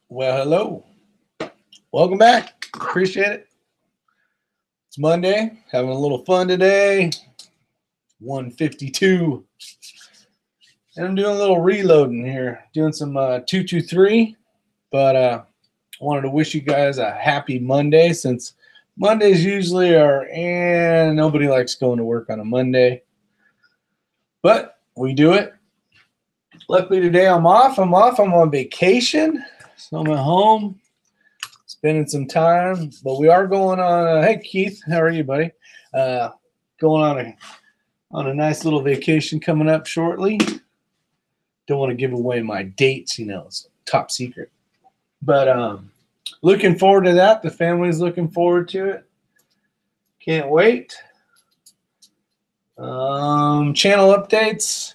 Well, hello. Welcome back. Appreciate it. It's Monday. Having a little fun today. 1:52. And I'm doing a little reloading here. Doing some 223. But I wanted to wish you guys a happy Monday, since Mondays usually are, and nobody likes going to work on a Monday. But we do it. Luckily today I'm off. I'm on vacation. So I'm at home, spending some time, but we are going on. Hey Keith, how are you, buddy? Going on a nice little vacation coming up shortly. Don't want to give away my dates, it's top secret. But looking forward to that. The family's looking forward to it. Can't wait. Channel updates.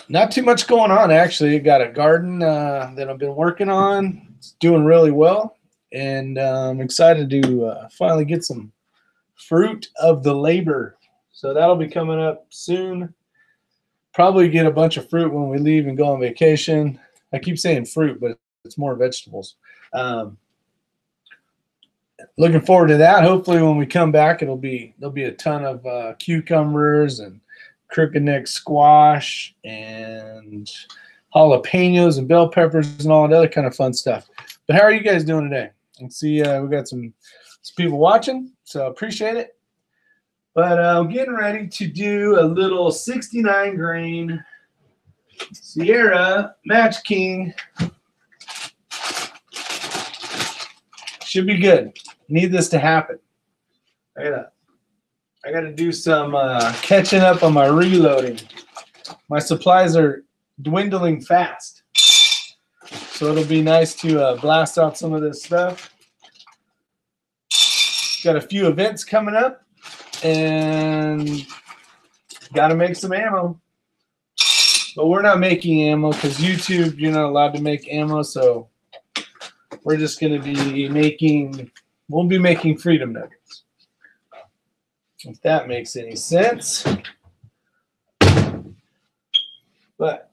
Not too much going on, actually. Got a garden that I've been working on. It's doing really well, and I'm excited to finally get some fruit of the labor. So that'll be coming up soon. Probably get a bunch of fruit when we leave and go on vacation. I keep saying fruit, but it's more vegetables. Looking forward to that. Hopefully when we come back, there'll be a ton of cucumbers and crooked neck squash and jalapenos and bell peppers and all that other kind of fun stuff. But how are you guys doing today? I see we got some people watching, so appreciate it. But I'm getting ready to do a little 69 grain Sierra Match King. Should be good. Need this to happen. I gotta do some catching up on my reloading. My supplies are dwindling fast, so it'll be nice to blast out some of this stuff. Got a few events coming up, and gotta make some ammo. But we're not making ammo because YouTube, you're not allowed to make ammo, so we're just gonna be making. We'll be making freedom nuggets, if that makes any sense. But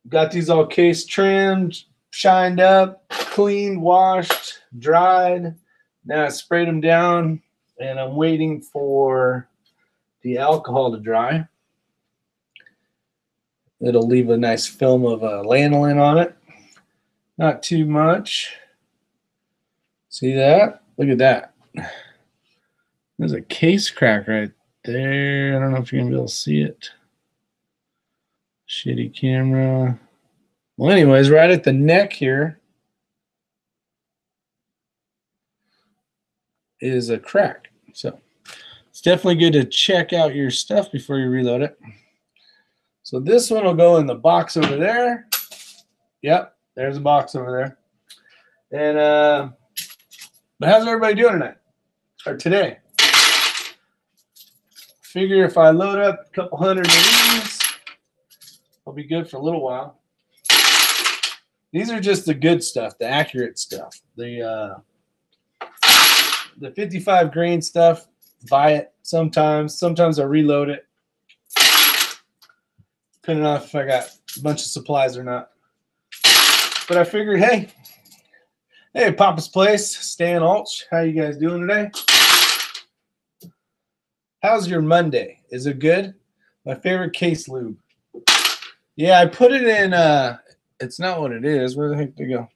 got these all case trimmed, shined up, cleaned, washed, dried. Now I sprayed them down, and I'm waiting for the alcohol to dry. It'll leave a nice film of lanolin on it. Not too much. See that? Look at that. There's a case crack right there. I don't know if you're going to be able to see it. Shitty camera. Well, anyways, right at the neck here is a crack. So it's definitely good to check out your stuff before you reload it. So this one will go in the box over there. Yep, there's a box over there. And but how's everybody doing tonight? Or today? Figure if I load up a couple hundred of these, I'll be good for a little while. These are just the good stuff, the accurate stuff. The 55 grain stuff, buy it sometimes. Sometimes I reload it, depending on if I got a bunch of supplies or not. But I figured, hey, Papa's Place, Stan Alch, how you guys doing today? How's your Monday? Is it good? My favorite case lube. Yeah, I put it in, it's not what it is. Where the heck did it go?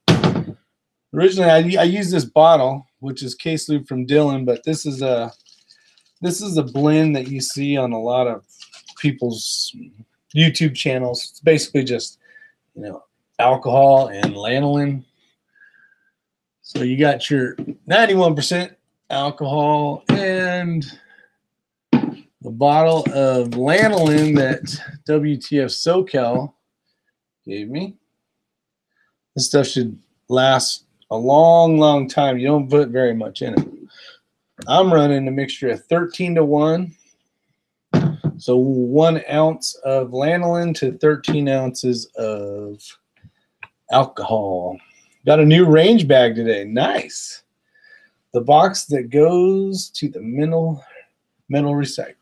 Originally, I used this bottle, which is case lube from Dylan, but this is a blend that you see on a lot of people's YouTube channels. It's basically just, alcohol and lanolin. So you got your 91% alcohol and the bottle of lanolin that WTF SoCal gave me. This stuff should last a long, long time. You don't put very much in it. I'm running a mixture of 13-to-1. So 1 ounce of lanolin to 13 ounces of alcohol. Got a new range bag today. Nice. The box that goes to the metal recycler.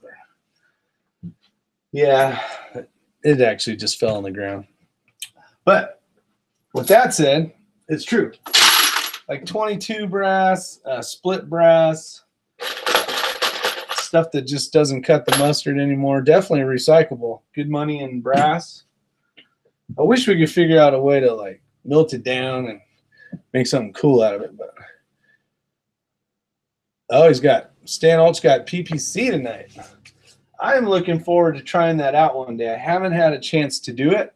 Yeah, it actually just fell on the ground. But with that said, it's true. Like 22 brass, split brass, stuff that just doesn't cut the mustard anymore. Definitely recyclable. Good money in brass. I wish we could figure out a way to like melt it down and make something cool out of it. But oh, Stan Alt's got PPC tonight. I am looking forward to trying that out one day. I haven't had a chance to do it,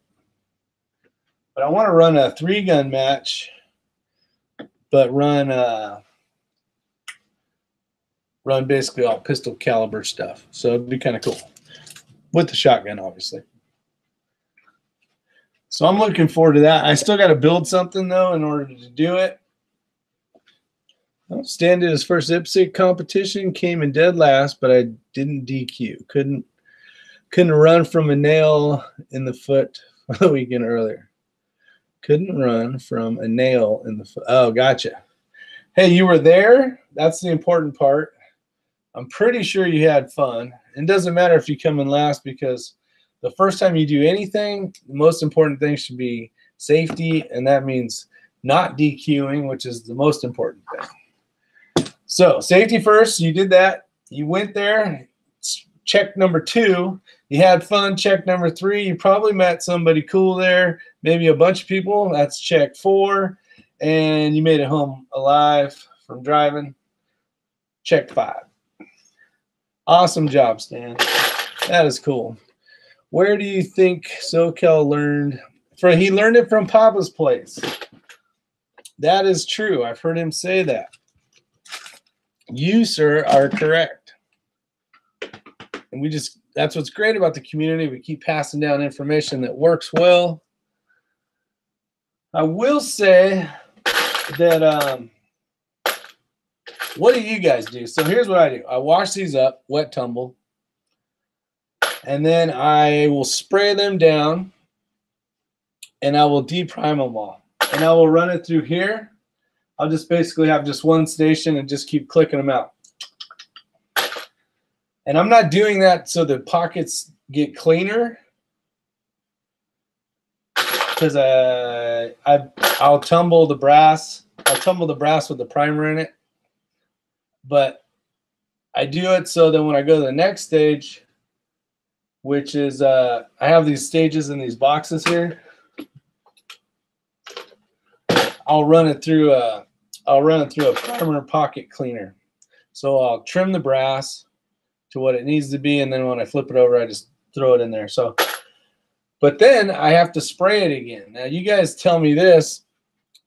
but I want to run a 3-gun match, but run basically all pistol caliber stuff. So it'd be kind of cool with the shotgun, obviously. So I'm looking forward to that. I still got to build something though in order to do it. Well, Stan did his first IPSC competition, came in dead last, but I didn't DQ. Couldn't run from a nail in the foot a weekend earlier. Couldn't run from a nail in the foot. Oh, gotcha. Hey, you were there. That's the important part. I'm pretty sure you had fun. It doesn't matter if you come in last, because the first time you do anything, the most important thing should be safety, and that means not DQing, which is the most important thing. So safety first. You did that. You went there. Check number 2. You had fun. Check number 3. You probably met somebody cool there. Maybe a bunch of people. That's check 4. And you made it home alive from driving. Check 5. Awesome job, Stan. That is cool. Where do you think SoCal learned from? He learned it from Papa's place. That is true. I've heard him say that. You, sir, are correct. And that's what's great about the community. We keep passing down information that works well. I will say that, what do you guys do? So here's what I do. I wash these up, wet tumble, and then I will spray them down, and I will deprime them all. And I will run it through here. I'll just basically have just one station and just keep clicking them out. And I'm not doing that so the pockets get cleaner, because I'll tumble the brass. I'll tumble the brass with the primer in it. But I do it so that when I go to the next stage, which is I have these stages in these boxes here, I'll run it through a primer pocket cleaner. So I'll trim the brass to what it needs to be, and then when I flip it over, I just throw it in there. So, but then I have to spray it again. Now you guys tell me this,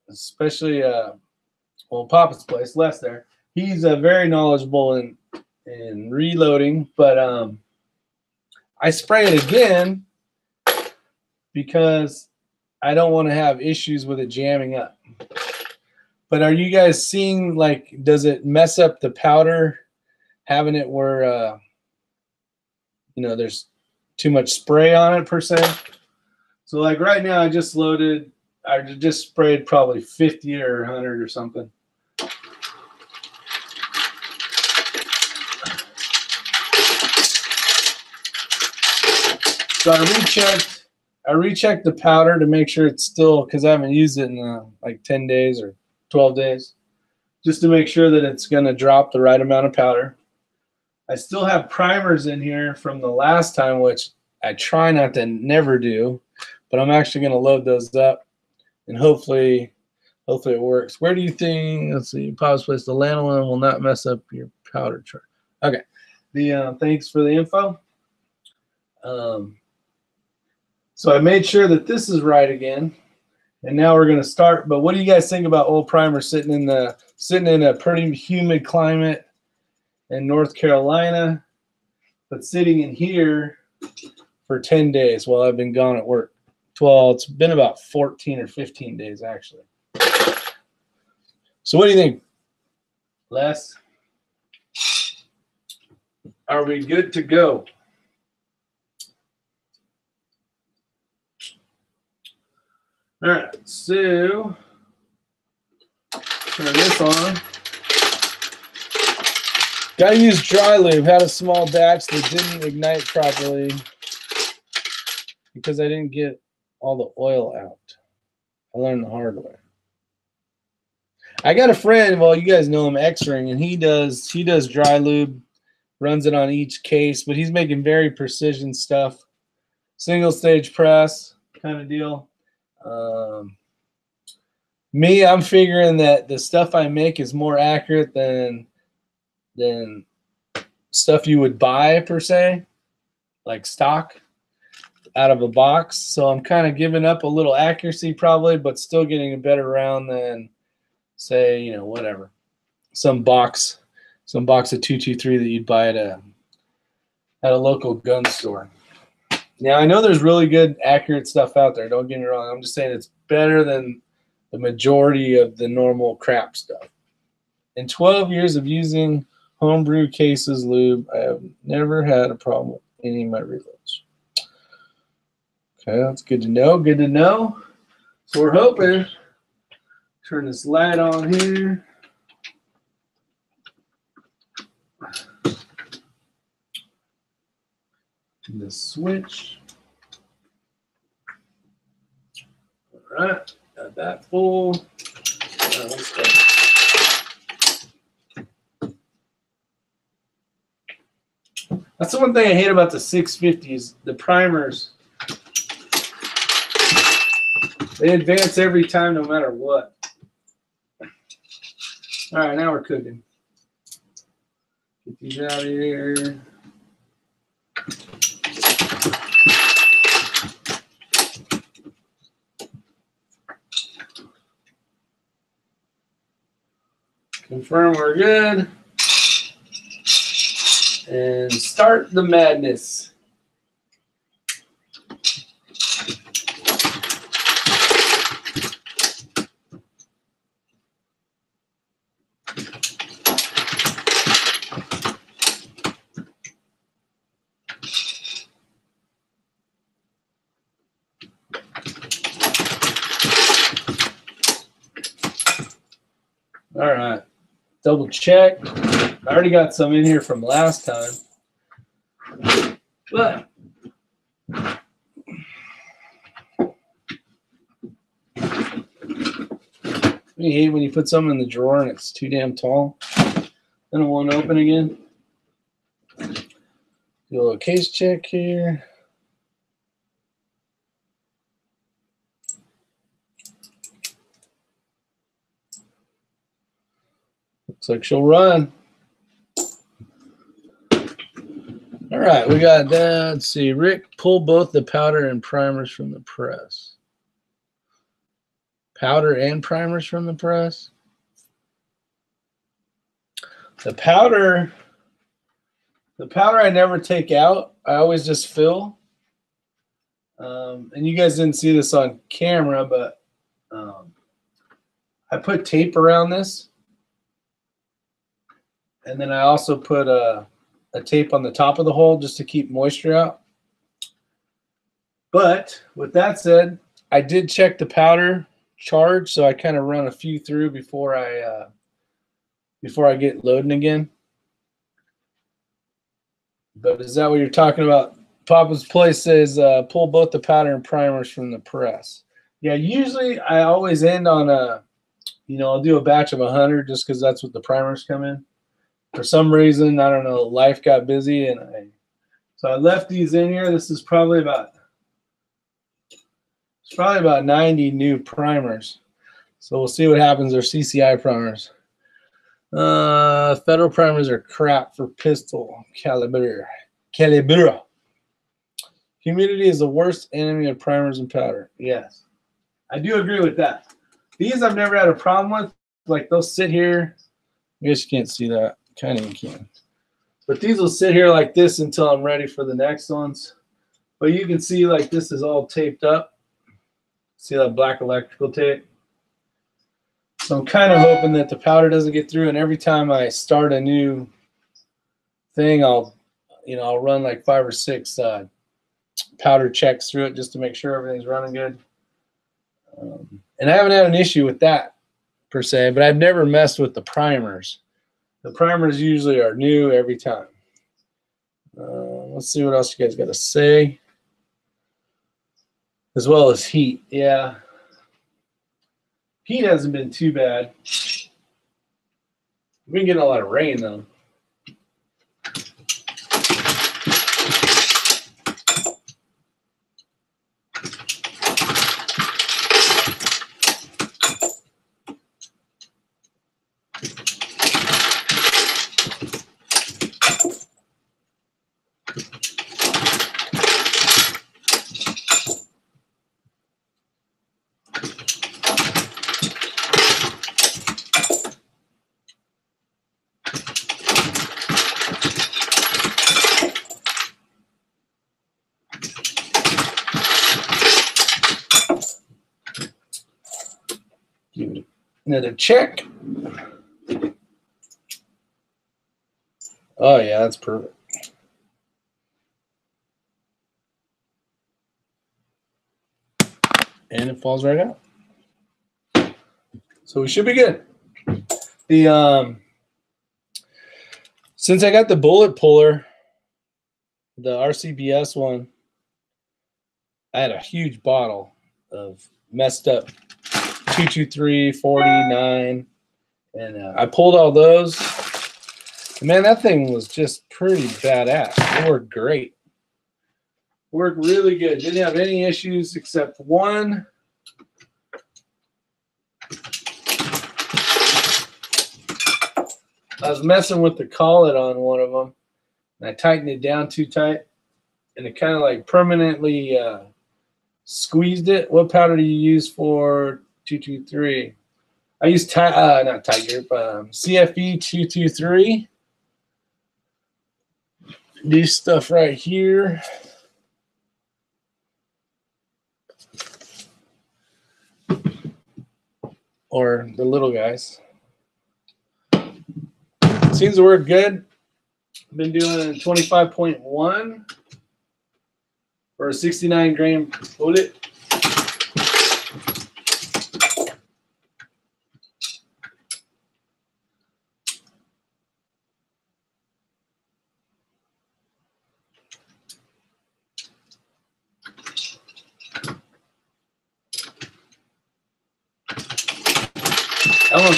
especially well, Papa's place, Les there. He's very knowledgeable in reloading, but I spray it again because I don't want to have issues with it jamming up. But are you guys seeing, like, does it mess up the powder, having it where, you know, there's too much spray on it per se? So like right now I just sprayed probably 50 or 100 or something. So I rechecked the powder to make sure it's still, because I haven't used it in like 10 days or 12 days, just to make sure that it's going to drop the right amount of powder. I still have primers in here from the last time, which I try not to never do, but I'm actually going to load those up, and hopefully it works. Where do you think, let's see, Papa's place, the lanolin will not mess up your powder chart? Okay. Thanks for the info. So I made sure that this is right again, and now we're going to start. But what do you guys think about old primer sitting in a pretty humid climate in North Carolina, but sitting in here for 10 days while I've been gone at work? Well, it's been about 14 or 15 days actually. So what do you think, Les? Are we good to go? All right, so turn this on. Gotta use dry lube. Had a small batch that didn't ignite properly because I didn't get all the oil out. I learned the hard way. I got a friend, well, you guys know him, X-Ring, and he does dry lube, runs it on each case, but he's making very precision stuff. Single stage press kind of deal. Me, I'm figuring that the stuff I make is more accurate than stuff you would buy per se, like stock out of a box. So I'm kind of giving up a little accuracy probably, but still getting a better round than, say, you know, whatever, some box of 223 that you'd buy at a local gun store. Now, I know there's really good accurate stuff out there. Don't get me wrong. I'm just saying it's better than the majority of the normal crap stuff. In 12 years of using homebrew cases lube, I have never had a problem with any of my reloads. Okay, that's good to know. Good to know. So we're hoping. Turn this light on here. And the switch. All right, got that full. Let's go. That's the one thing I hate about the 650s. The primers, they advance every time, no matter what. All right, now we're cooking. Get these out of here. Confirm we're good. And start the madness. All right, double check. I already got some in here from last time, but I hate when you put something in the drawer and it's too damn tall. Then it won't open again. Do a little case check here. Looks like she'll run. All right, we got that. Let's see. Rick, pull both the powder and primers from the press. Powder and primers from the press? The powder I never take out. I always just fill. And you guys didn't see this on camera, but I put tape around this. And then I also put a tape on the top of the hole just to keep moisture out. But with that said, I did check the powder charge, so I kind of run a few through before I get loading again. But is that what you're talking about? Papa's Place says pull both the powder and primers from the press. Yeah, usually I always end on I'll do a batch of 100 just because that's what the primers come in. For some reason, I don't know, life got busy, and so I left these in here. This is probably about 90 new primers. So we'll see what happens. They're CCI primers. Federal primers are crap for pistol caliber. Humidity is the worst enemy of primers and powder. Yes, I do agree with that. These I've never had a problem with. Like, they'll sit here. I guess you can't see that. Kind of can. But these will sit here like this until I'm ready for the next ones. But you can see, like, this is all taped up. See that black electrical tape? So I'm kind of hoping that the powder doesn't get through, and every time I start a new thing, I'll run like 5 or 6 powder checks through it just to make sure everything's running good. And I haven't had an issue with that per se, but I've never messed with the primers. The primers usually are new every time. Let's see what else you guys got to say. As well as heat, yeah. Heat hasn't been too bad. We've been getting a lot of rain though. Give it another check. Oh yeah, that's perfect. And it falls right out. So we should be good. The since I got the bullet puller, the RCBS one, I had a huge bottle of messed up 223, 49, and I pulled all those. Man, that thing was just pretty badass. It worked great. Worked really good. Didn't have any issues except one. I was messing with the collet on one of them, and I tightened it down too tight, and it kind of like permanently squeezed it. What powder do you use for 223? I use not Tiger, but CFE 223. This stuff right here. Or the little guys. Seems to work good. Been doing 25.1 for a 69 grain bullet. That one.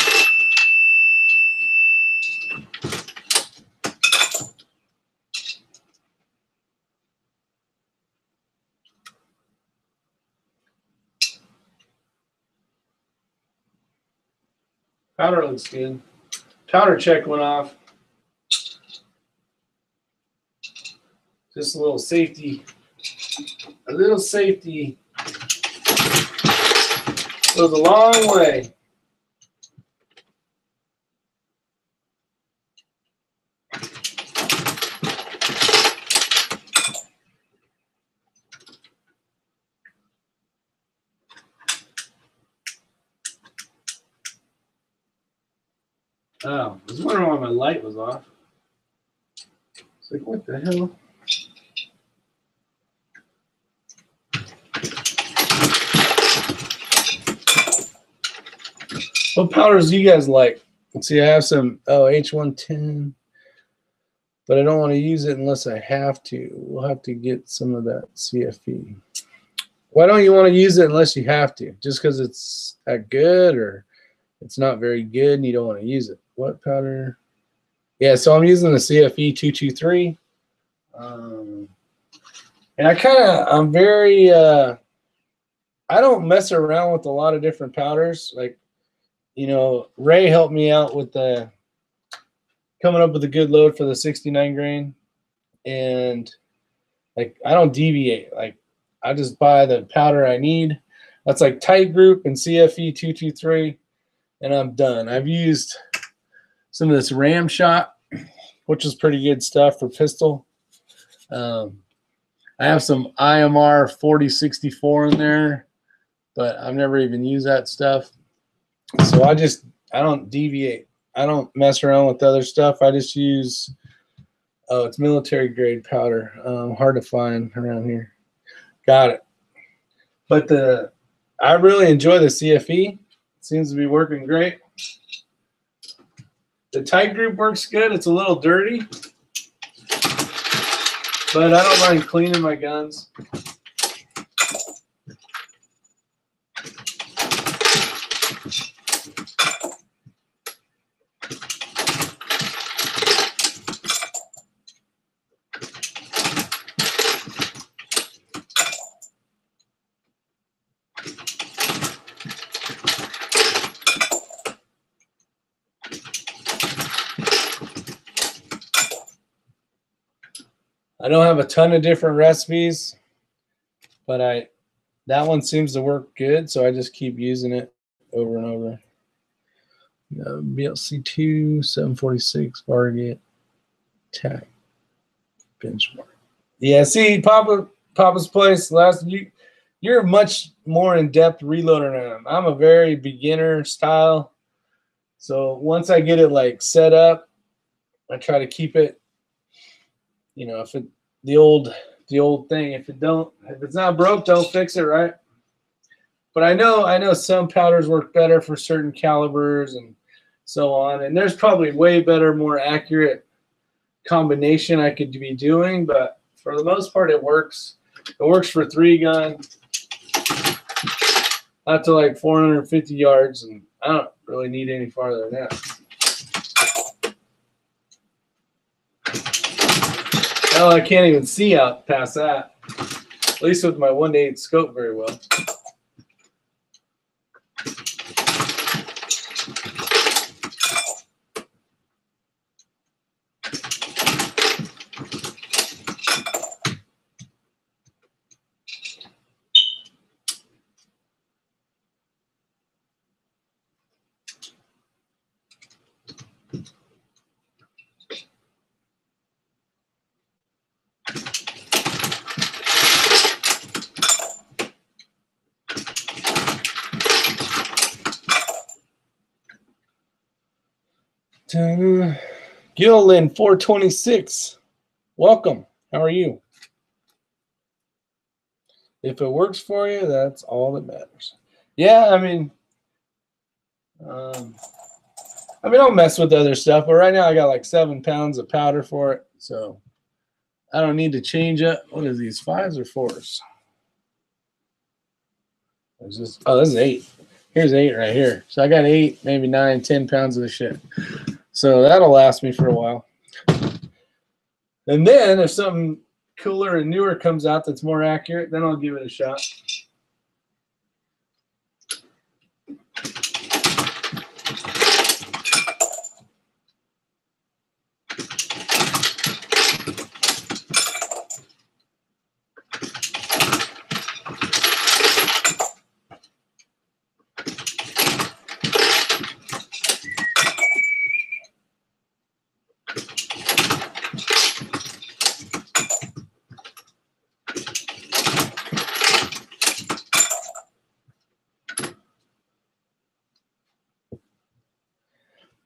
Powder looks good. Powder check went off. Just a little safety. A little safety goes a long way. Oh, I was wondering why my light was off. It's like, what the hell? What powders do you guys like? Let's see, I have some H110, but I don't want to use it unless I have to. We'll have to get some of that CFE. Why don't you want to use it unless you have to? Just because it's that good, or it's not very good and you don't want to use it? What powder? Yeah, so I'm using the CFE 223. And I'm very, I don't mess around with a lot of different powders. Like, you know, Ray helped me out with coming up with a good load for the 69 grain. And like, I don't deviate. Like, I just buy the powder I need. That's like Tight Group and CFE 223. And I'm done. I've used some of this Ram Shot, which is pretty good stuff for pistol. I have some IMR 4064 in there, but I've never even used that stuff. So I don't deviate. I don't mess around with other stuff. I just use, it's military grade powder. Hard to find around here. Got it. But I really enjoy the CFE. Seems to be working great. The Tight Group works good. It's a little dirty, but I don't mind cleaning my guns. I don't have a ton of different recipes, but that one seems to work good, so I just keep using it over and over. BLC2 746 Vargate tag benchmark. Yeah, see, Papa's Place. You're much more in depth reloader than I am. I'm a very beginner style. So once I get it like set up, I try to keep it. You know, if the old thing. If it's not broke, don't fix it, right? But I know some powders work better for certain calibers and so on. And there's probably way better, more accurate combination I could be doing, but for the most part, it works. It works for 3-gun, up to like 450 yards, and I don't really need any farther than that. Oh, I can't even see out past that. At least with my 1:8 scope very well. Gillen 426, welcome. How are you? If it works for you, that's all that matters. Yeah, I mean, I'll mess with other stuff, but right now I got like 7 pounds of powder for it, so I don't need to change it. What is these, 5s or 4s? This is 8. Here's 8 right here. So I got 8, maybe 9, 10 pounds of the shit. So that'll last me for a while. And then if something cooler and newer comes out that's more accurate, then I'll give it a shot.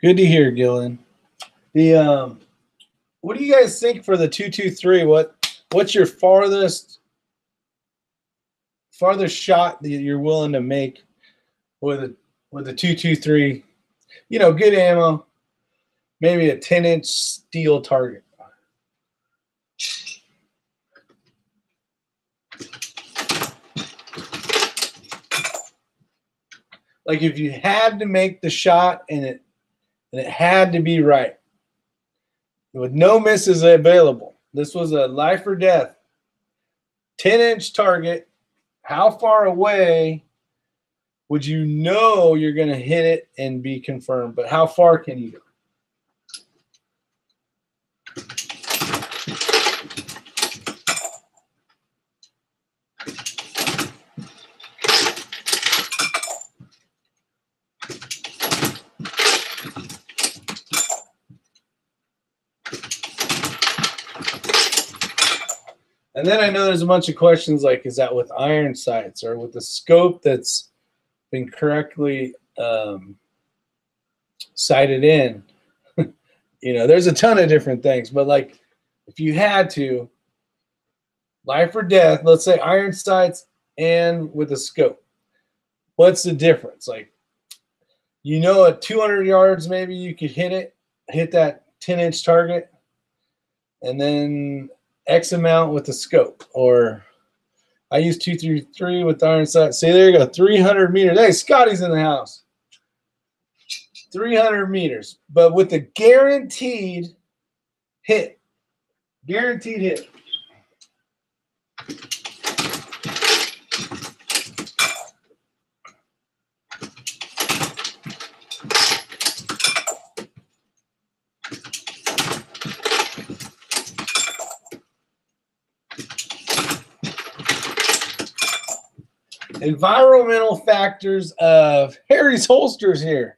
Good to hear, Gillen. The what do you guys think for the 223? What's your farthest shot that you're willing to make with a 223? You know, good ammo, maybe a 10-inch steel target. Like if you had to make the shot and it had to be right, with no misses available. This was a life or death. 10-inch target. How far away would you know you're going to hit it and be confirmed? But how far can you go? And then I know there's a bunch of questions like, is that with iron sights or with the scope that's been correctly sighted in? You know, there's a ton of different things. But like, if you had to, life or death, let's say iron sights and with a scope, what's the difference? Like, you know, at 200 yards, maybe you could hit that 10-inch target, and then X amount with the scope. Or I use 233 with the iron sight. See, there you go, 300 meters. Hey, Scotty's in the house. 300 meters, but with a guaranteed hit. Guaranteed hit. Environmental factors of Harry's holsters here.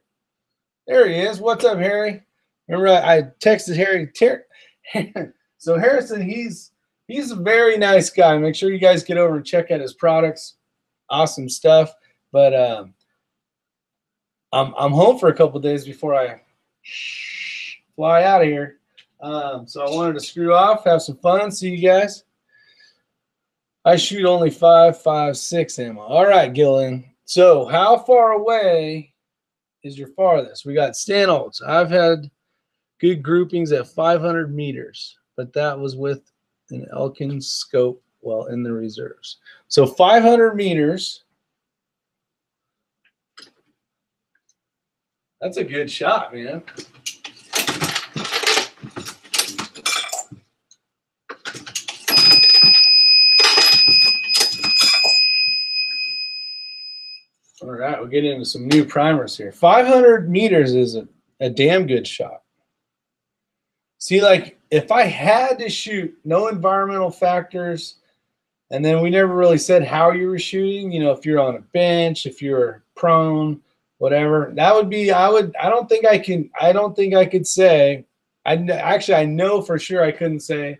There he is. What's up, Harry? Remember I texted Harry. So Harrison, he's a very nice guy. Make sure you guys get over and check out his products. Awesome stuff. But I'm home for a couple days before I fly out of here. So I wanted to screw off, have some fun, see you guys. I shoot only 5.56 ammo. All right, Gillen. So how far away is your farthest? We got Stanholtz. I've had good groupings at 500 meters, but that was with an Elkin scope while in the reserves. So 500 meters. That's a good shot, man. All right, we'll get into some new primers here. 500 meters is a damn good shot. See, like, if I had to shoot, no environmental factors, and then we never really said how you were shooting, you know, if you're on a bench, if you're prone, whatever, that would be, I don't think I could say, I know for sure I couldn't say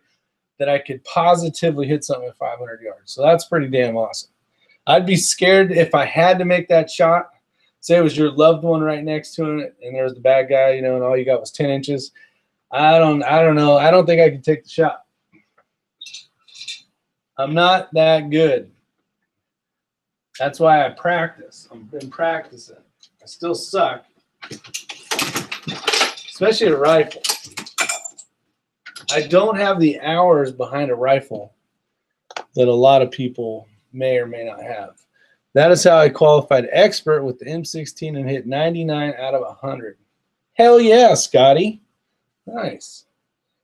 that I could positively hit something at 500 yards. So that's pretty damn awesome. I'd be scared if I had to make that shot. Say it was your loved one right next to it, and there's the bad guy, you know, and all you got was 10 inches. I don't know. I don't think I could take the shot. I'm not that good. That's why I practice. I've been practicing. I still suck, especially at a rifle. I don't have the hours behind a rifle that a lot of people may or may not have. That is how I qualified expert with the M16 and hit 99 out of 100. Hell yeah, Scotty. Nice.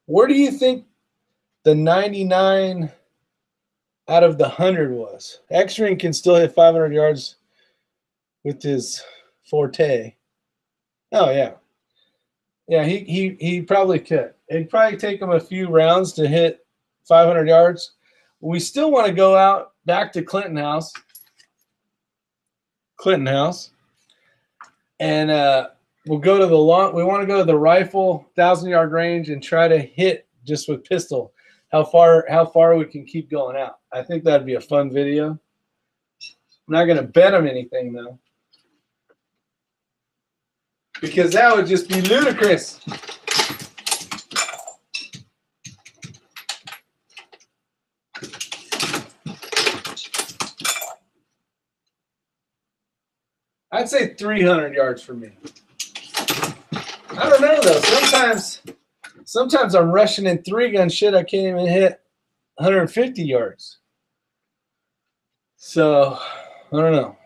Where do you think the 99 out of the 100 was? X-Ring can still hit 500 yards with his forte. Oh, yeah. Yeah, he probably could. It'd probably take him a few rounds to hit 500 yards. We still want to go out back to Clinton House. And we'll go to the long. We want to go to the rifle 1,000-yard range and try to hit just with pistol how far we can keep going out. I think that'd be a fun video. I'm not going to bet him anything though, because that would just be ludicrous. I'd say 300 yards for me. I don't know though. Sometimes I'm rushing in 3-gun shit. I can't even hit 150 yards. So I don't know.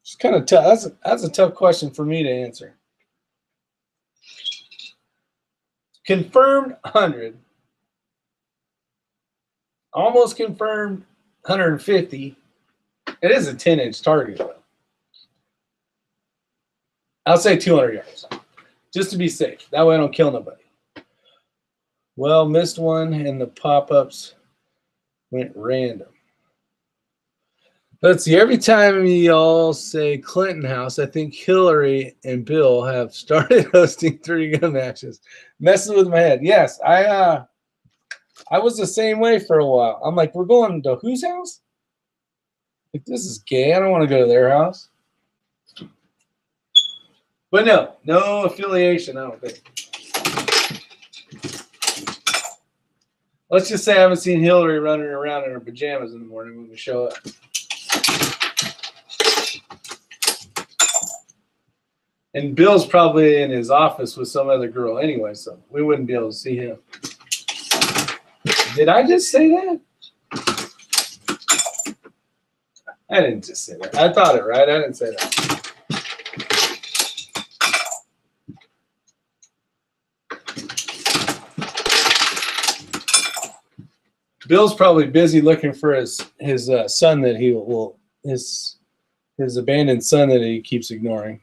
It's kind of tough. That's a tough question for me to answer. Confirmed 100. Almost confirmed 150. It is a 10-inch target though. I'll say 200 yards, just to be safe. That way I don't kill nobody. Well, missed one, and the pop-ups went random. Let's see. Every time y'all say Clinton House, I think Hillary and Bill have started hosting 3-gun matches. Messing with my head. Yes, I was the same way for a while. I'm like, we're going to whose house? Like, this is gay. I don't want to go to their house. But no affiliation, I don't think. Let's just say I haven't seen Hillary running around in her pajamas in the morning when we show up. And Bill's probably in his office with some other girl anyway, so we wouldn't be able to see him. Did I just say that? I didn't just say that. I thought it, right? I didn't say that. Bill's probably busy looking for his son that he will his abandoned son that he keeps ignoring.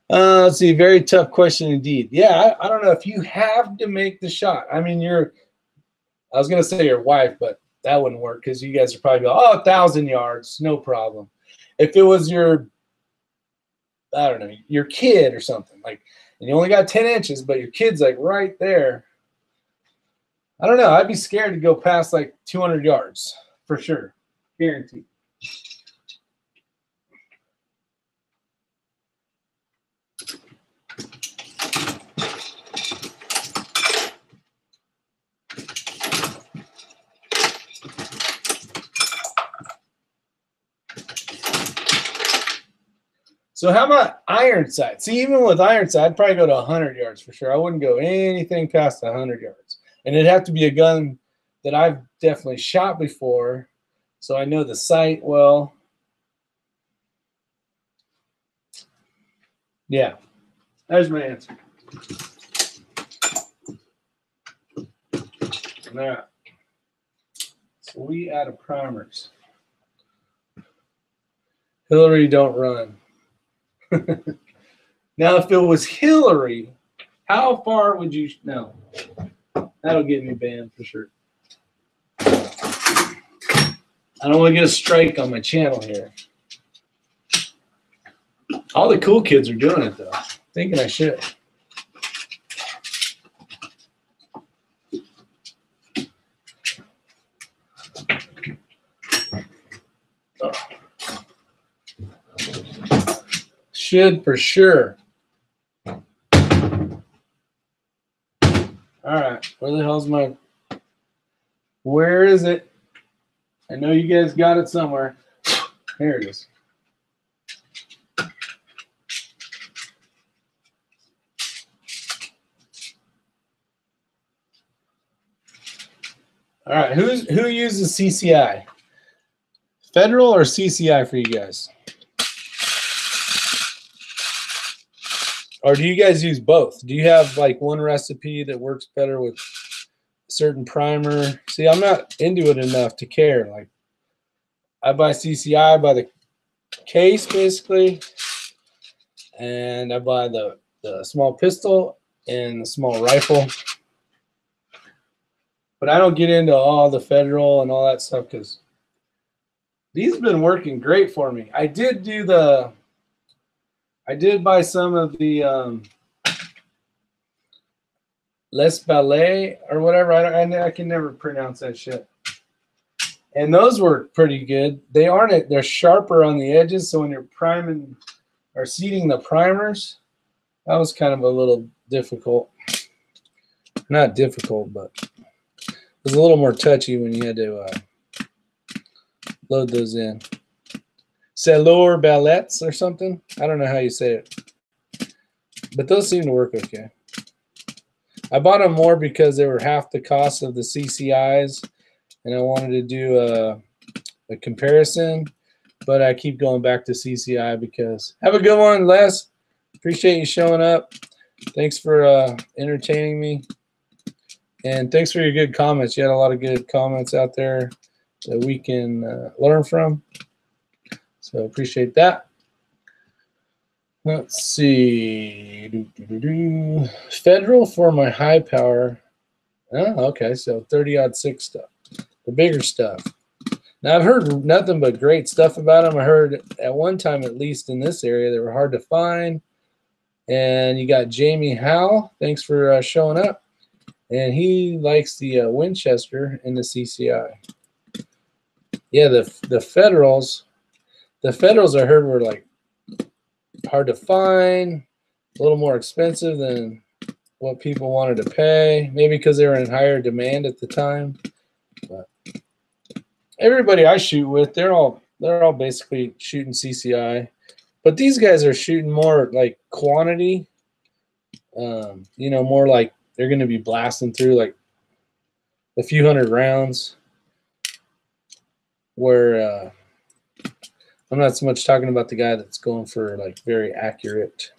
Let's see, very tough question indeed. Yeah, I don't know if you have to make the shot. I mean, I was gonna say your wife, but that wouldn't work because you guys are probably go, oh, 1,000 yards, no problem. If it was your, I don't know, your kid or something, like, and you only got 10 inches, but your kid's like right there, I don't know. I'd be scared to go past like 200 yards for sure. Guaranteed. So how about iron sight? See, even with iron sight, I'd probably go to 100 yards for sure. I wouldn't go anything past 100 yards. And it'd have to be a gun that I've definitely shot before, so I know the sight well. Yeah, there's my answer. All right. So we out of primers. Hillary, don't run. Now, if it was Hillary, how far would you? No, that'll get me banned for sure. I don't want to get a strike on my channel here. All the cool kids are doing it though. Thinking I should. Oh. Should for sure. All right, where the hell's my? Where is it? I know you guys got it somewhere. Here it is. All right, who uses CCI? Federal or CCI for you guys? Or do you guys use both? Do you have like one recipe that works better with a certain primer? See, I'm not into it enough to care. Like, I buy CCI by the case basically, and I buy the small pistol and the small rifle. But I don't get into all the Federal and all that stuff because these have been working great for me. I did buy some of the Les Ballet or whatever. I can never pronounce that shit. And those work pretty good. They're sharper on the edges, so when you're priming or seating the primers, that was kind of a little difficult. Not difficult, but it was a little more touchy when you had to load those in. Salor Ballets or something. I don't know how you say it. But those seem to work okay. I bought them more because they were half the cost of the CCIs, and I wanted to do a comparison, but I keep going back to CCI because... Have a good one, Les. Appreciate you showing up. Thanks for entertaining me. And thanks for your good comments. You had a lot of good comments out there that we can learn from. So appreciate that. Let's see. Federal for my high power. Oh, okay. So 30-06 stuff. The bigger stuff. Now, I've heard nothing but great stuff about them. I heard at one time, at least in this area, they were hard to find. And you got Jamie Howe. Thanks for showing up. And he likes the Winchester and the CCI. Yeah, the Federals. The Federals I heard were like hard to find, a little more expensive than what people wanted to pay. Maybe because they were in higher demand at the time. But everybody I shoot with, they're all basically shooting CCI. But these guys are shooting more like quantity. You know, more like they're going to be blasting through like a few hundred rounds. Where I'm not so much talking about the guy that's going for like very accurate.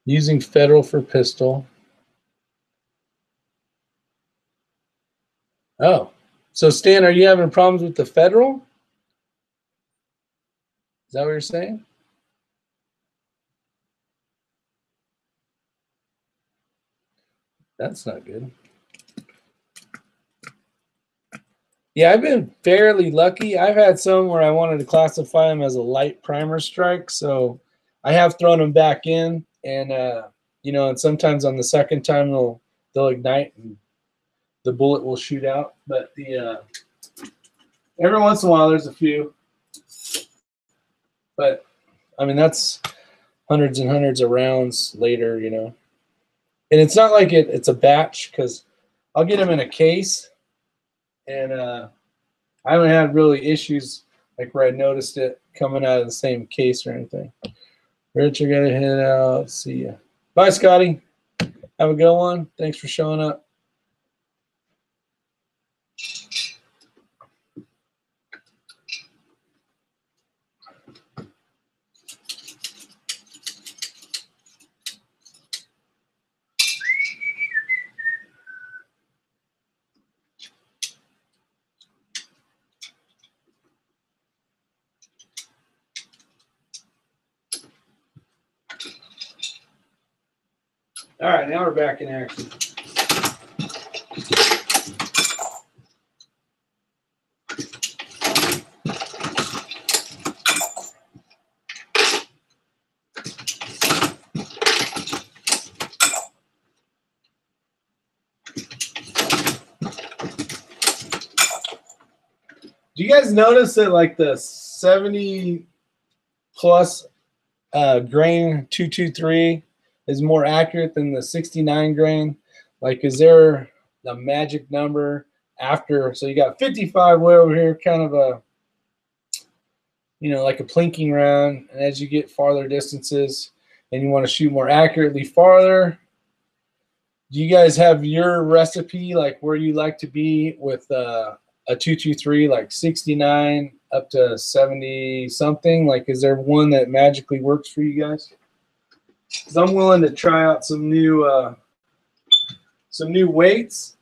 Using Federal for pistol. Oh, so Stan, are you having problems with the Federal? Is that what you're saying? That's not good. Yeah, I've been fairly lucky. I've had some where I wanted to classify them as a light primer strike, so I have thrown them back in, and you know, and sometimes on the second time they'll ignite and the bullet will shoot out. But the every once in a while there's a few, but I mean that's hundreds and hundreds of rounds later, you know. And it's not like it's a batch, because I'll get them in a case, and I haven't had really issues like where I noticed it coming out of the same case or anything. Rich, I gotta head out. See ya. Bye, Scotty. Have a good one. Thanks for showing up. All right, now we're back in action. Do you guys notice that like the 70 plus grain 223 is more accurate than the 69 grain? Like, is there a magic number after? So you got 55 way over here, kind of a, you know, like a plinking round. And as you get farther distances and you want to shoot more accurately farther, do you guys have your recipe, like where you like to be with a 223, like 69 up to 70 something? Like, is there one that magically works for you guys? Because I'm willing to try out some new weights.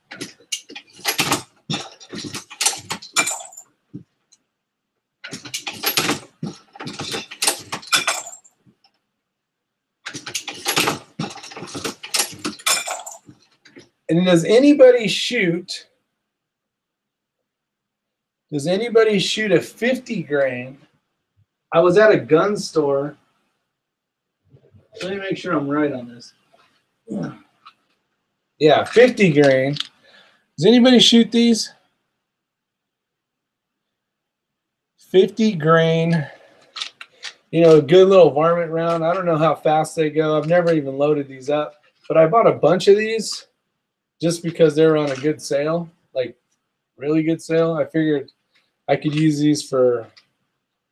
And does anybody shoot? Does anybody shoot a 50 grain? I was at a gun store. Let me make sure I'm right on this. Yeah, 50 grain. Does anybody shoot these? 50 grain. You know, a good little varmint round. I don't know how fast they go. I've never even loaded these up. But I bought a bunch of these just because they were on a good sale, like really good sale. I figured I could use these for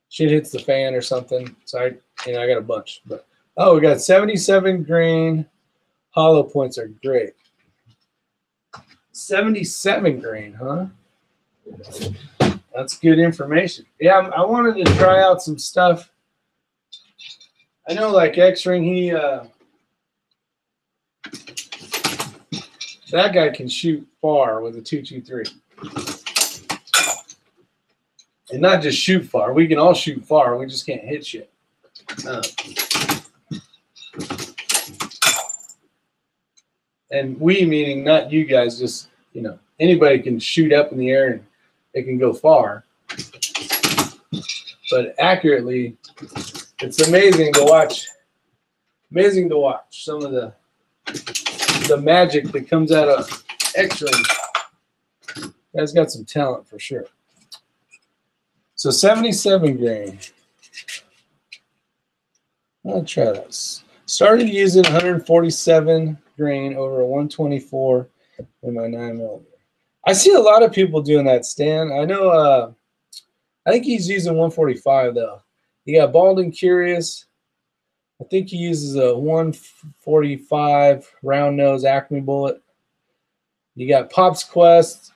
shit hits the fan or something. So I got a bunch. But oh, we got 77 grain hollow points are great. 77 grain, huh? That's good information. Yeah, I wanted to try out some stuff. I know, like X-Ring, that guy can shoot far with a 223. And not just shoot far. We can all shoot far. We just can't hit shit. And we meaning not you guys, just, you know, anybody can shoot up in the air and it can go far. But accurately, it's amazing to watch. Amazing to watch some of the magic that comes out of X-Ring. Guy's got some talent for sure. So 77 grain. I'll try this. Started using 147 grain over a 124 in my 9mm. I see a lot of people doing that, Stan. I know. I think he's using 145 though. You got Balding Curious. I think he uses a 145 round nose Acme bullet. You got Pop's Quest.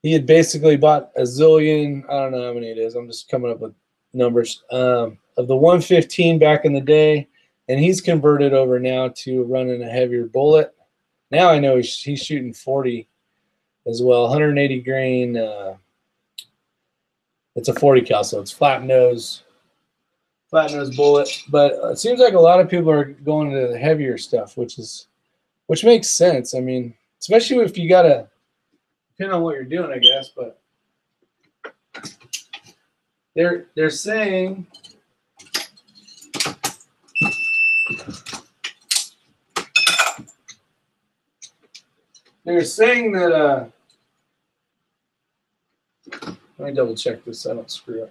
He had basically bought a zillion. I don't know how many it is. I'm just coming up with numbers of the 115 back in the day, and he's converted over now to running a heavier bullet. Now I know he's shooting 40 as well. 180 grain. It's a 40 cal, so it's flat nose bullet. But it seems like a lot of people are going to the heavier stuff, which makes sense. I mean, especially if you gotta, depending on what you're doing, I guess. But they're saying that let me double check this so I don't screw up.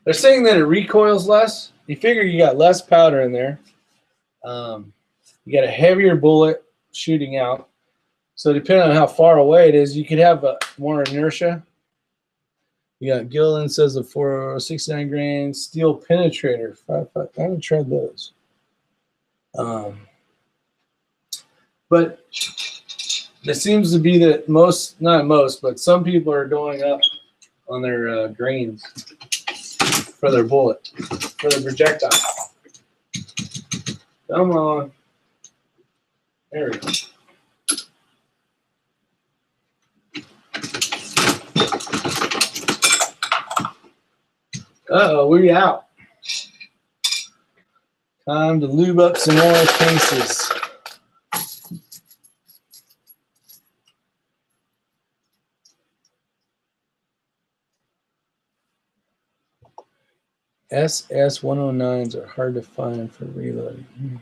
They're saying that it recoils less. You figure you got less powder in there. You got a heavier bullet shooting out. So depending on how far away it is, you could have more inertia. You got Gilliland says the 469 grain steel penetrator. I haven't tried those. But it seems to be that not most, but some people are going up on their grains for their bullet, for their projectile. Come on. There we go. Uh-oh, we out. Time to lube up some more cases. SS-109s are hard to find for reloading.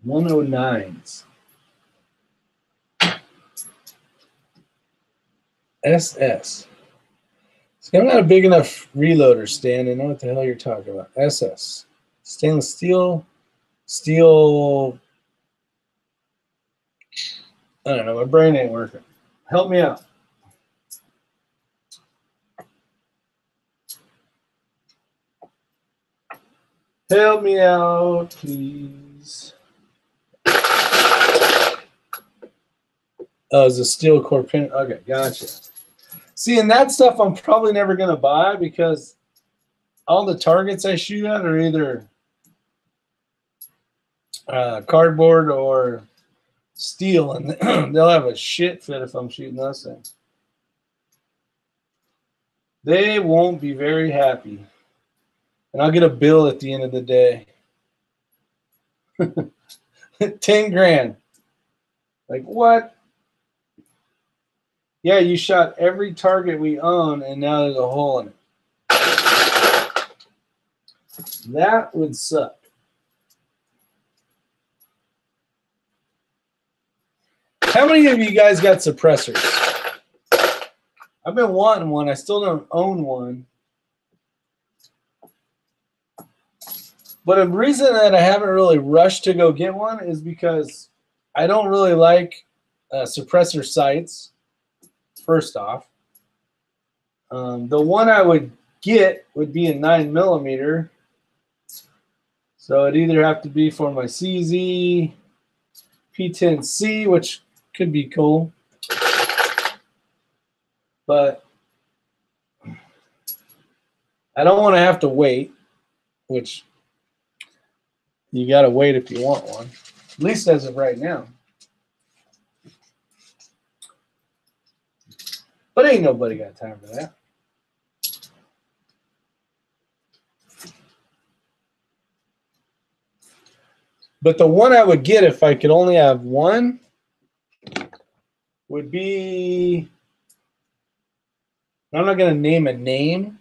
109s. SS. See, I'm not a big enough reloader, Stan. I know what the hell you're talking about. SS. Stainless steel. Steel. I don't know. My brain ain't working. Help me out. Help me out, please. Oh, it's a steel core pin. Okay, gotcha. See, and that stuff I'm probably never going to buy because all the targets I shoot at are either cardboard or steel, and they'll have a shit fit if I'm shooting those things. They won't be very happy. And I'll get a bill at the end of the day. 10 grand. Like, what? Yeah, you shot every target we own, and now there's a hole in it. That would suck. How many of you guys got suppressors? I've been wanting one. I still don't own one. But a reason that I haven't really rushed to go get one is because I don't really like suppressor sights, first off. The one I would get would be a 9mm. So it'd either have to be for my CZ, P10C, which could be cool. But I don't want to have to wait, which you got to wait if you want one, at least as of right now. But ain't nobody got time for that. But the one I would get if I could only have one would be, I'm not going to name a name.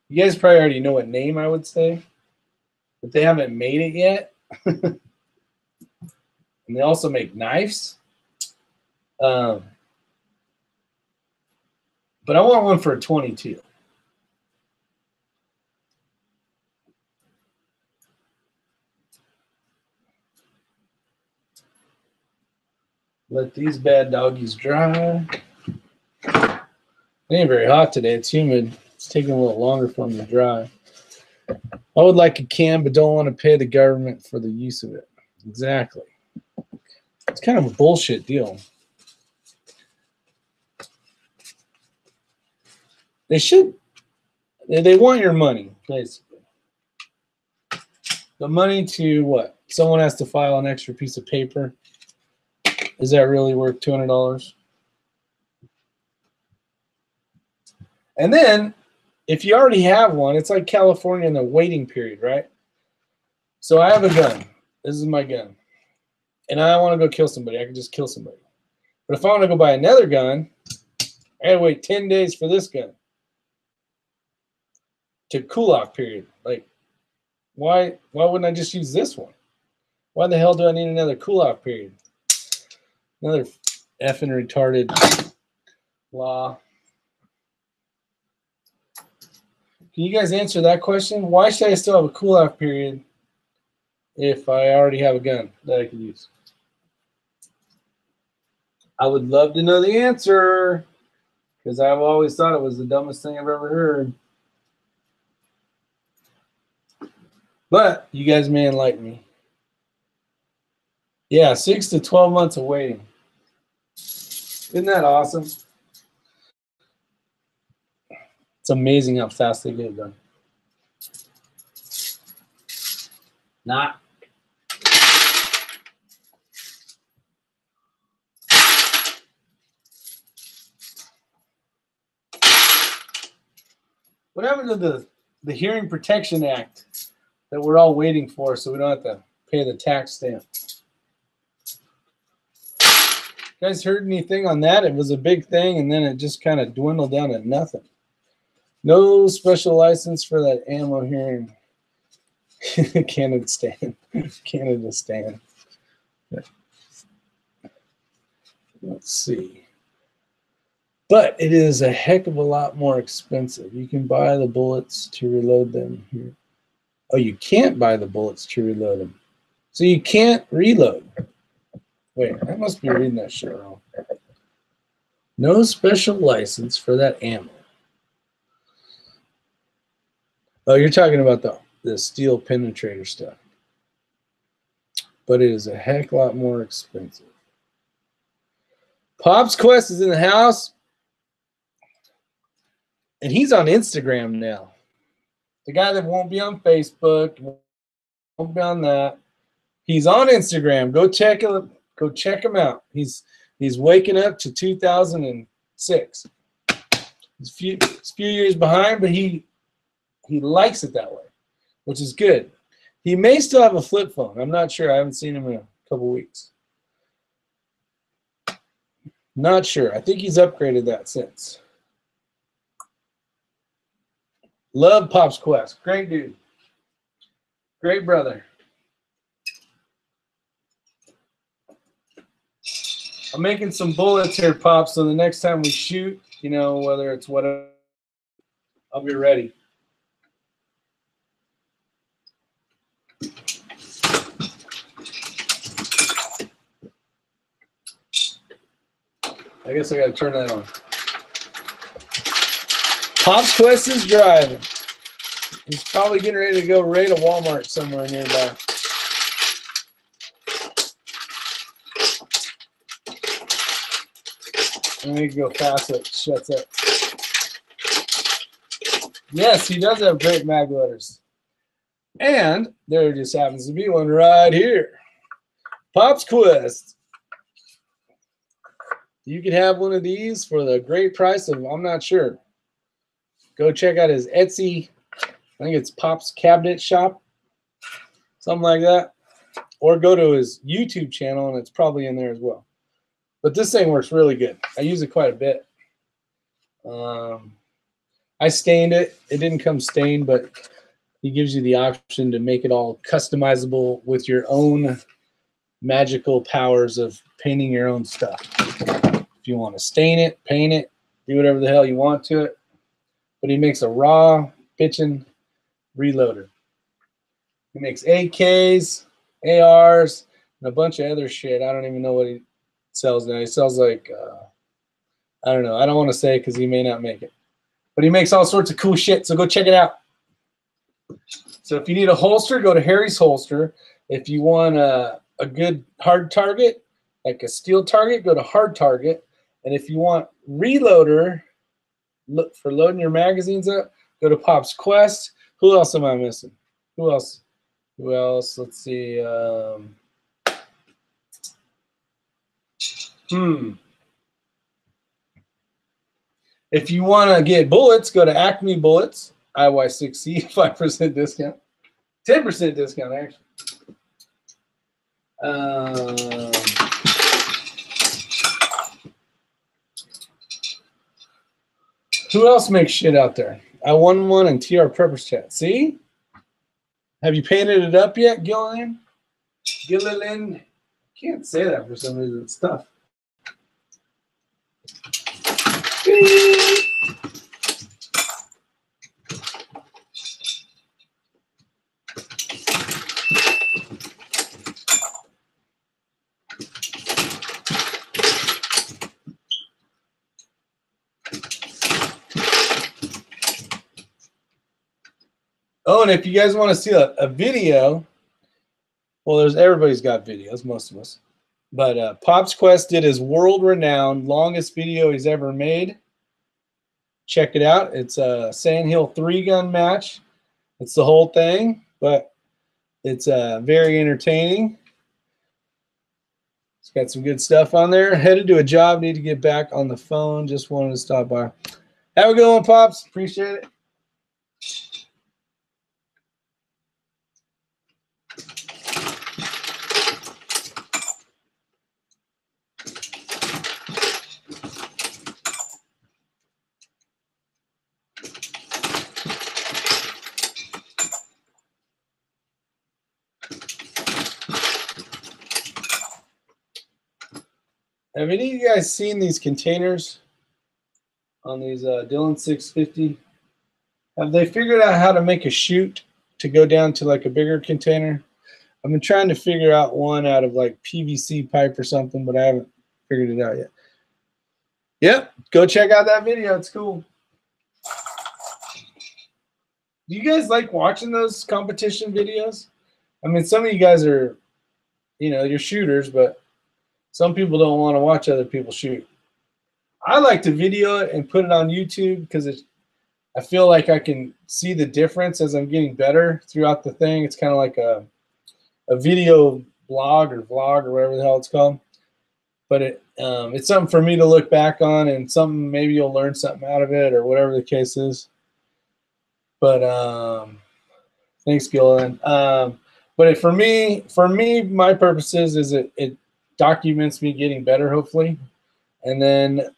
You guys probably already know what name I would say, but they haven't made it yet. And they also make knives. But I want one for a 22. Let these bad doggies dry. It ain't very hot today. It's humid. It's taking a little longer for them to dry. I would like a can, but don't want to pay the government for the use of it. Exactly. It's kind of a bullshit deal. They should. They want your money, basically. The money to what? Someone has to file an extra piece of paper. Is that really worth $200? And then if you already have one, it's like California in the waiting period, right? So I have a gun. This is my gun. And I want to go kill somebody. I can just kill somebody. But if I want to go buy another gun, I gotta wait 10 days for this gun to cool off period. Like, why wouldn't I just use this one? Why the hell do I need another cool off period? Another effing retarded law. Can you guys answer that question? Why should I still have a cool off period if I already have a gun that I can use? I would love to know the answer, because I've always thought it was the dumbest thing I've ever heard. But you guys may enlighten me. Yeah, 6 to 12 months of waiting. Isn't that awesome? It's amazing how fast they get it done. Not. What happened to the Hearing Protection Act that we're all waiting for so we don't have to pay the tax stamp? You guys heard anything on that? It was a big thing, and then it just kind of dwindled down to nothing. No special license for that ammo hearing. Canada stand. Canada stand. Let's see. But it is a heck of a lot more expensive. You can buy the bullets to reload them here. Oh, you can't buy the bullets to reload them. So you can't reload. Wait, I must be reading that shit wrong. No special license for that ammo. Oh, you're talking about the steel penetrator stuff. But it is a heck of a lot more expensive. Pop's Quest is in the house. And he's on Instagram now. The guy that won't be on Facebook, won't be on that. He's on Instagram. Go check him out. He's waking up to 2006. He's a few years behind, but he likes it that way, which is good. He may still have a flip phone. I'm not sure. I haven't seen him in a couple weeks. Not sure. I think he's upgraded that since. Love Pop's Quest. Great dude. Great brother. I'm making some bullets here, Pop, so the next time we shoot, you know, whether it's whatever, I'll be ready. I guess I got to turn that on. Pop's Quest is driving. He's probably getting ready to go raid a Walmart somewhere nearby. I need to go fast so it shuts up. Yes, he does have great mag loaders. And there just happens to be one right here. Pop's Quest. You can have one of these for the great price of, I'm not sure. Go check out his Etsy. I think it's Pop's Cabinet Shop. Something like that. Or go to his YouTube channel, and it's probably in there as well. But this thing works really good. I use it quite a bit. I stained it. It didn't come stained, but he gives you the option to make it all customizable with your own magical powers of painting your own stuff. If you want to stain it, paint it, do whatever the hell you want to it. But he makes a raw bitchin' reloader. He makes AKs, ARs, and a bunch of other shit. I don't even know what he sells now. He sells like, I don't know. I don't want to say because he may not make it. But he makes all sorts of cool shit, so go check it out. So if you need a holster, go to Harry's Holster. If you want a good hard target, like a steel target, go to Hard Target. And if you want reloader, look for loading your magazines up, go to Pop's Quest. Who else am I missing? Who else? Who else? Let's see. If you want to get bullets, go to Acme Bullets, IY6C, 5% discount. 10% discount, actually. Who else makes shit out there? I won one in TR Preppers chat. See? Have you painted it up yet, Gillian? Gillian? Can't say that for some reason. It's tough. Oh, and if you guys want to see a video, well, everybody's got videos, most of us. But Pops Quest did his world-renowned longest video he's ever made. Check it out. It's a Sandhill 3-gun match. It's the whole thing, but it's very entertaining. It's got some good stuff on there. Headed to a job, need to get back on the phone. Just wanted to stop by. Have a good one, Pops. Appreciate it. Have any of you guys seen these containers on these Dillon 650? Have they figured out how to make a chute to go down to like a bigger container? I've been trying to figure out one out of like PVC pipe or something, but I haven't figured it out yet. Yep, go check out that video. It's cool. Do you guys like watching those competition videos? I mean, some of you guys are, you know, you're shooters, but some people don't want to watch other people shoot. I like to video it and put it on YouTube because I feel like I can see the difference as I'm getting better throughout the thing. It's kind of like a video blog or vlog or whatever the hell it's called. But it's something for me to look back on, and something maybe you'll learn something out of it or whatever the case is. But thanks, Gillian. But for me, my purposes is it documents me getting better, hopefully. And then,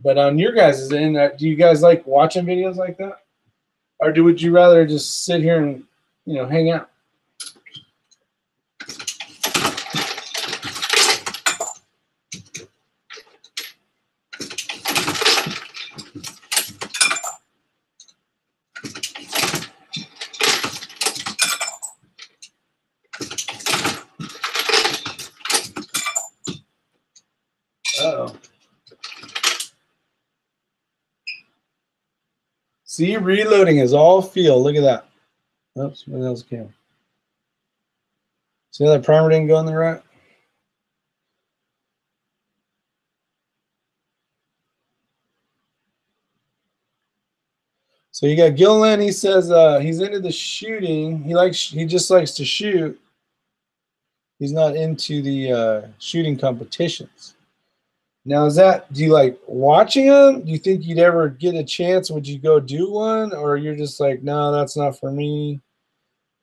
but on your guys' end, do you guys like watching videos like that? Or would you rather just sit here and, you know, hang out? Uh-oh. See, reloading is all feel. Look at that. Oops, where the hell's the camera? See how that primer didn't go in there right? So you got Gillen. He says he's into the shooting. He just likes to shoot. He's not into the shooting competitions. Now, do you like watching them? Do you think you'd ever get a chance? Would you go do one? Or you're just like, no, that's not for me.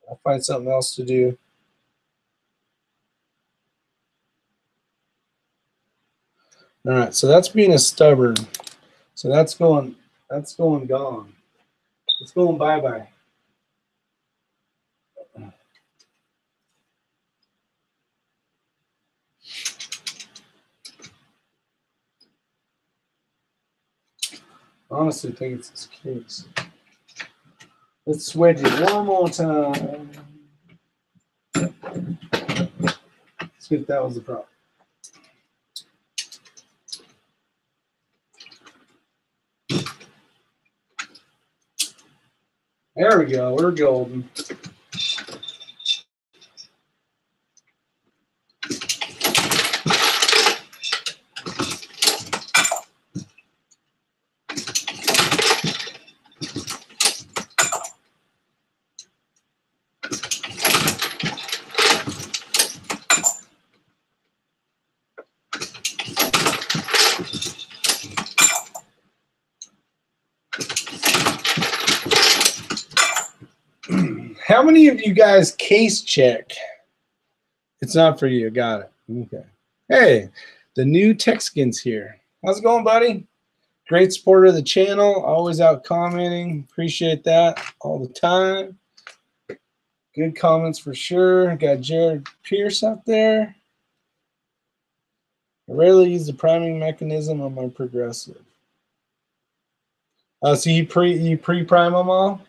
I'll find something else to do. All right, so that's being a stubborn. So that's going gone. It's going bye-bye. Honestly, I think it's this case. Let's wedge it one more time. Let's see if that was the problem. There we go. We're golden. How many of you guys case check? It's not for you. Got it. Okay. Hey, the new Texkin's here. How's it going, buddy? Great supporter of the channel. Always out commenting. Appreciate that all the time. Good comments for sure. Got Jared Pierce out there. I rarely use the priming mechanism on my progressive. So you pre-prime them all?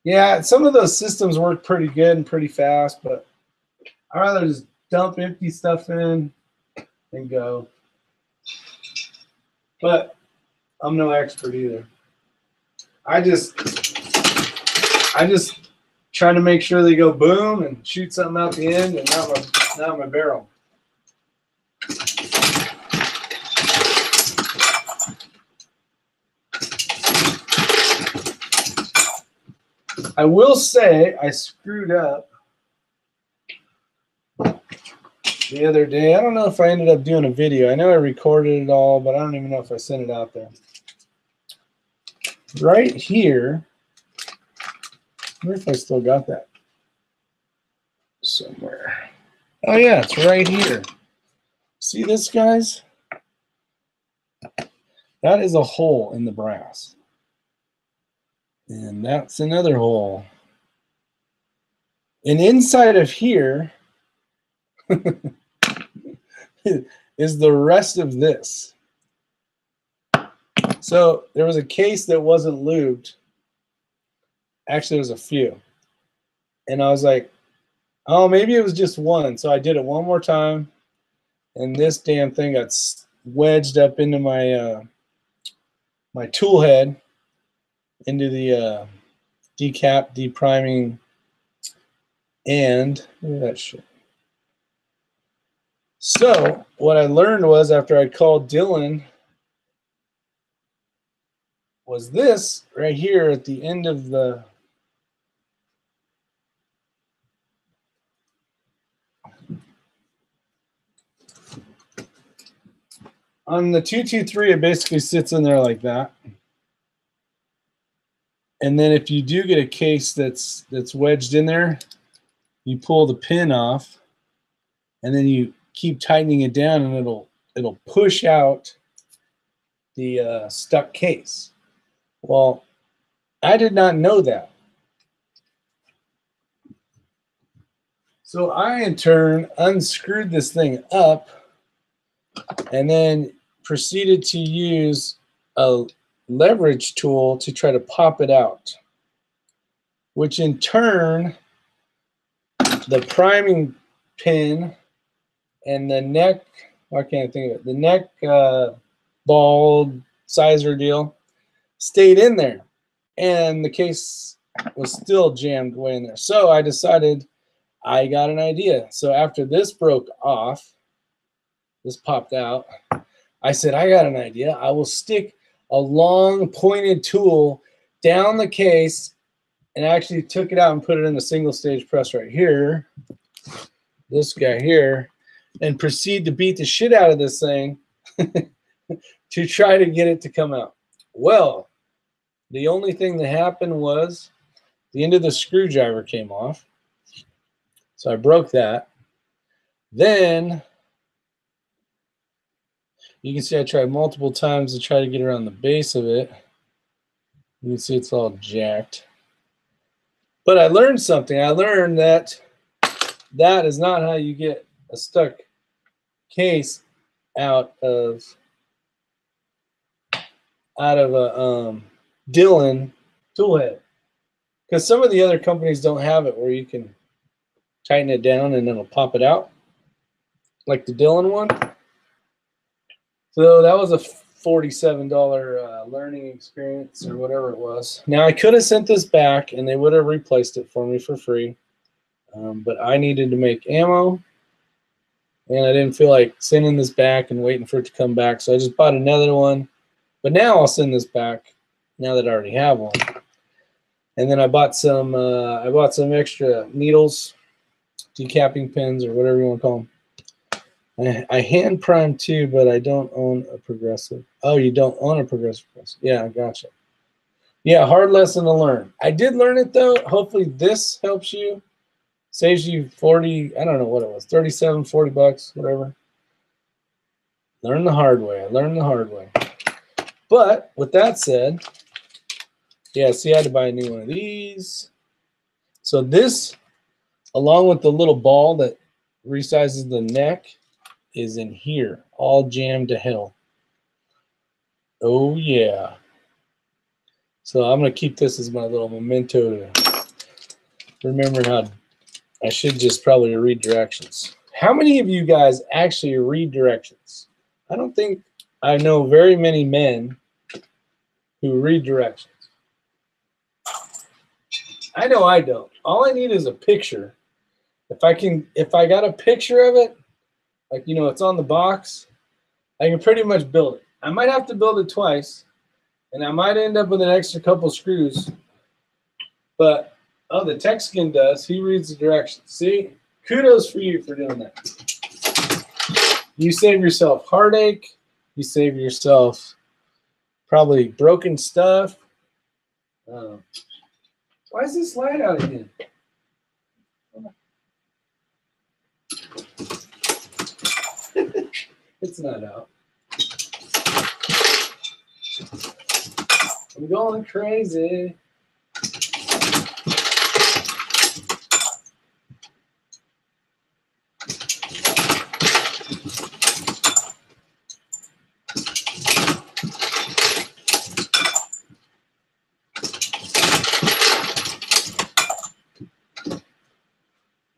Yeah, some of those systems work pretty good and pretty fast, but I'd rather just dump empty stuff in and go. But I'm no expert either. I just try to make sure they go boom and shoot something out the end and not my barrel. I will say I screwed up the other day. I don't know if I ended up doing a video. I know I recorded it all, but I don't even know if I sent it out there. Right here, I wonder if I still got that somewhere. Oh yeah, it's right here. See this, guys? That is a hole in the brass. And that's another hole. And inside of here is the rest of this. So there was a case that wasn't lubed. Actually, there was a few. And I was like, oh, maybe it was just one. So I did it one more time. And this damn thing got wedged up into my my tool head, into the decap, depriming, and look at that shit. So what I learned was, after I called Dylan, was this right here at the end of the on the 223, it basically sits in there like that. And then if you do get a case that's wedged in there, you pull the pin off, and then you keep tightening it down, and it'll push out the stuck case. Well, I did not know that. So I, in turn, unscrewed this thing up and then proceeded to use a leverage tool to try to pop it out, which in turn, the priming pin and the neck, why can't I think of it? The neck ball sizer deal stayed in there, and the case was still jammed way in there. So I decided I got an idea. So after this broke off, this popped out, I said, I got an idea. I will stick a long pointed tool down the case, and I actually took it out and put it in a single stage press right here, this guy here, and proceed to beat the shit out of this thing to try to get it to come out. Well, the only thing that happened was the end of the screwdriver came off. So I broke that. Then you can see I tried multiple times to try to get around the base of it. You can see it's all jacked. But I learned something. I learned that that is not how you get a stuck case out of a Dylan tool head. Because some of the other companies don't have it where you can tighten it down and it'll pop it out, like the Dylan one. So that was a $47 learning experience or whatever it was. Now I could have sent this back and they would have replaced it for me for free, but I needed to make ammo, and I didn't feel like sending this back and waiting for it to come back, so I just bought another one. But now I'll send this back now that I already have one. And then I bought some extra needles, decapping pins, or whatever you want to call them. I hand prime too, but I don't own a progressive. Oh, you don't own a progressive press? Yeah, I gotcha. Yeah, hard lesson to learn. I did learn it though. Hopefully this helps you. Saves you 40, I don't know what it was, 37, 40 bucks, whatever. Learn the hard way. I learned the hard way. But with that said, yeah, see, I had to buy a new one of these. So this, along with the little ball that resizes the neck, is in here, all jammed to hell. Oh yeah. So I'm gonna keep this as my little memento to remember how I should just probably read directions. How many of you guys actually read directions? I don't think I know very many men who read directions. I know I don't. All I need is a picture. If I got a picture of it, like, you know, it's on the box, I can pretty much build it. I might have to build it twice, and I might end up with an extra couple screws. But, oh, the Texican does. He reads the directions. See? Kudos for you for doing that. You save yourself heartache. You save yourself probably broken stuff. Why is this light out again? It's not out. I'm going crazy.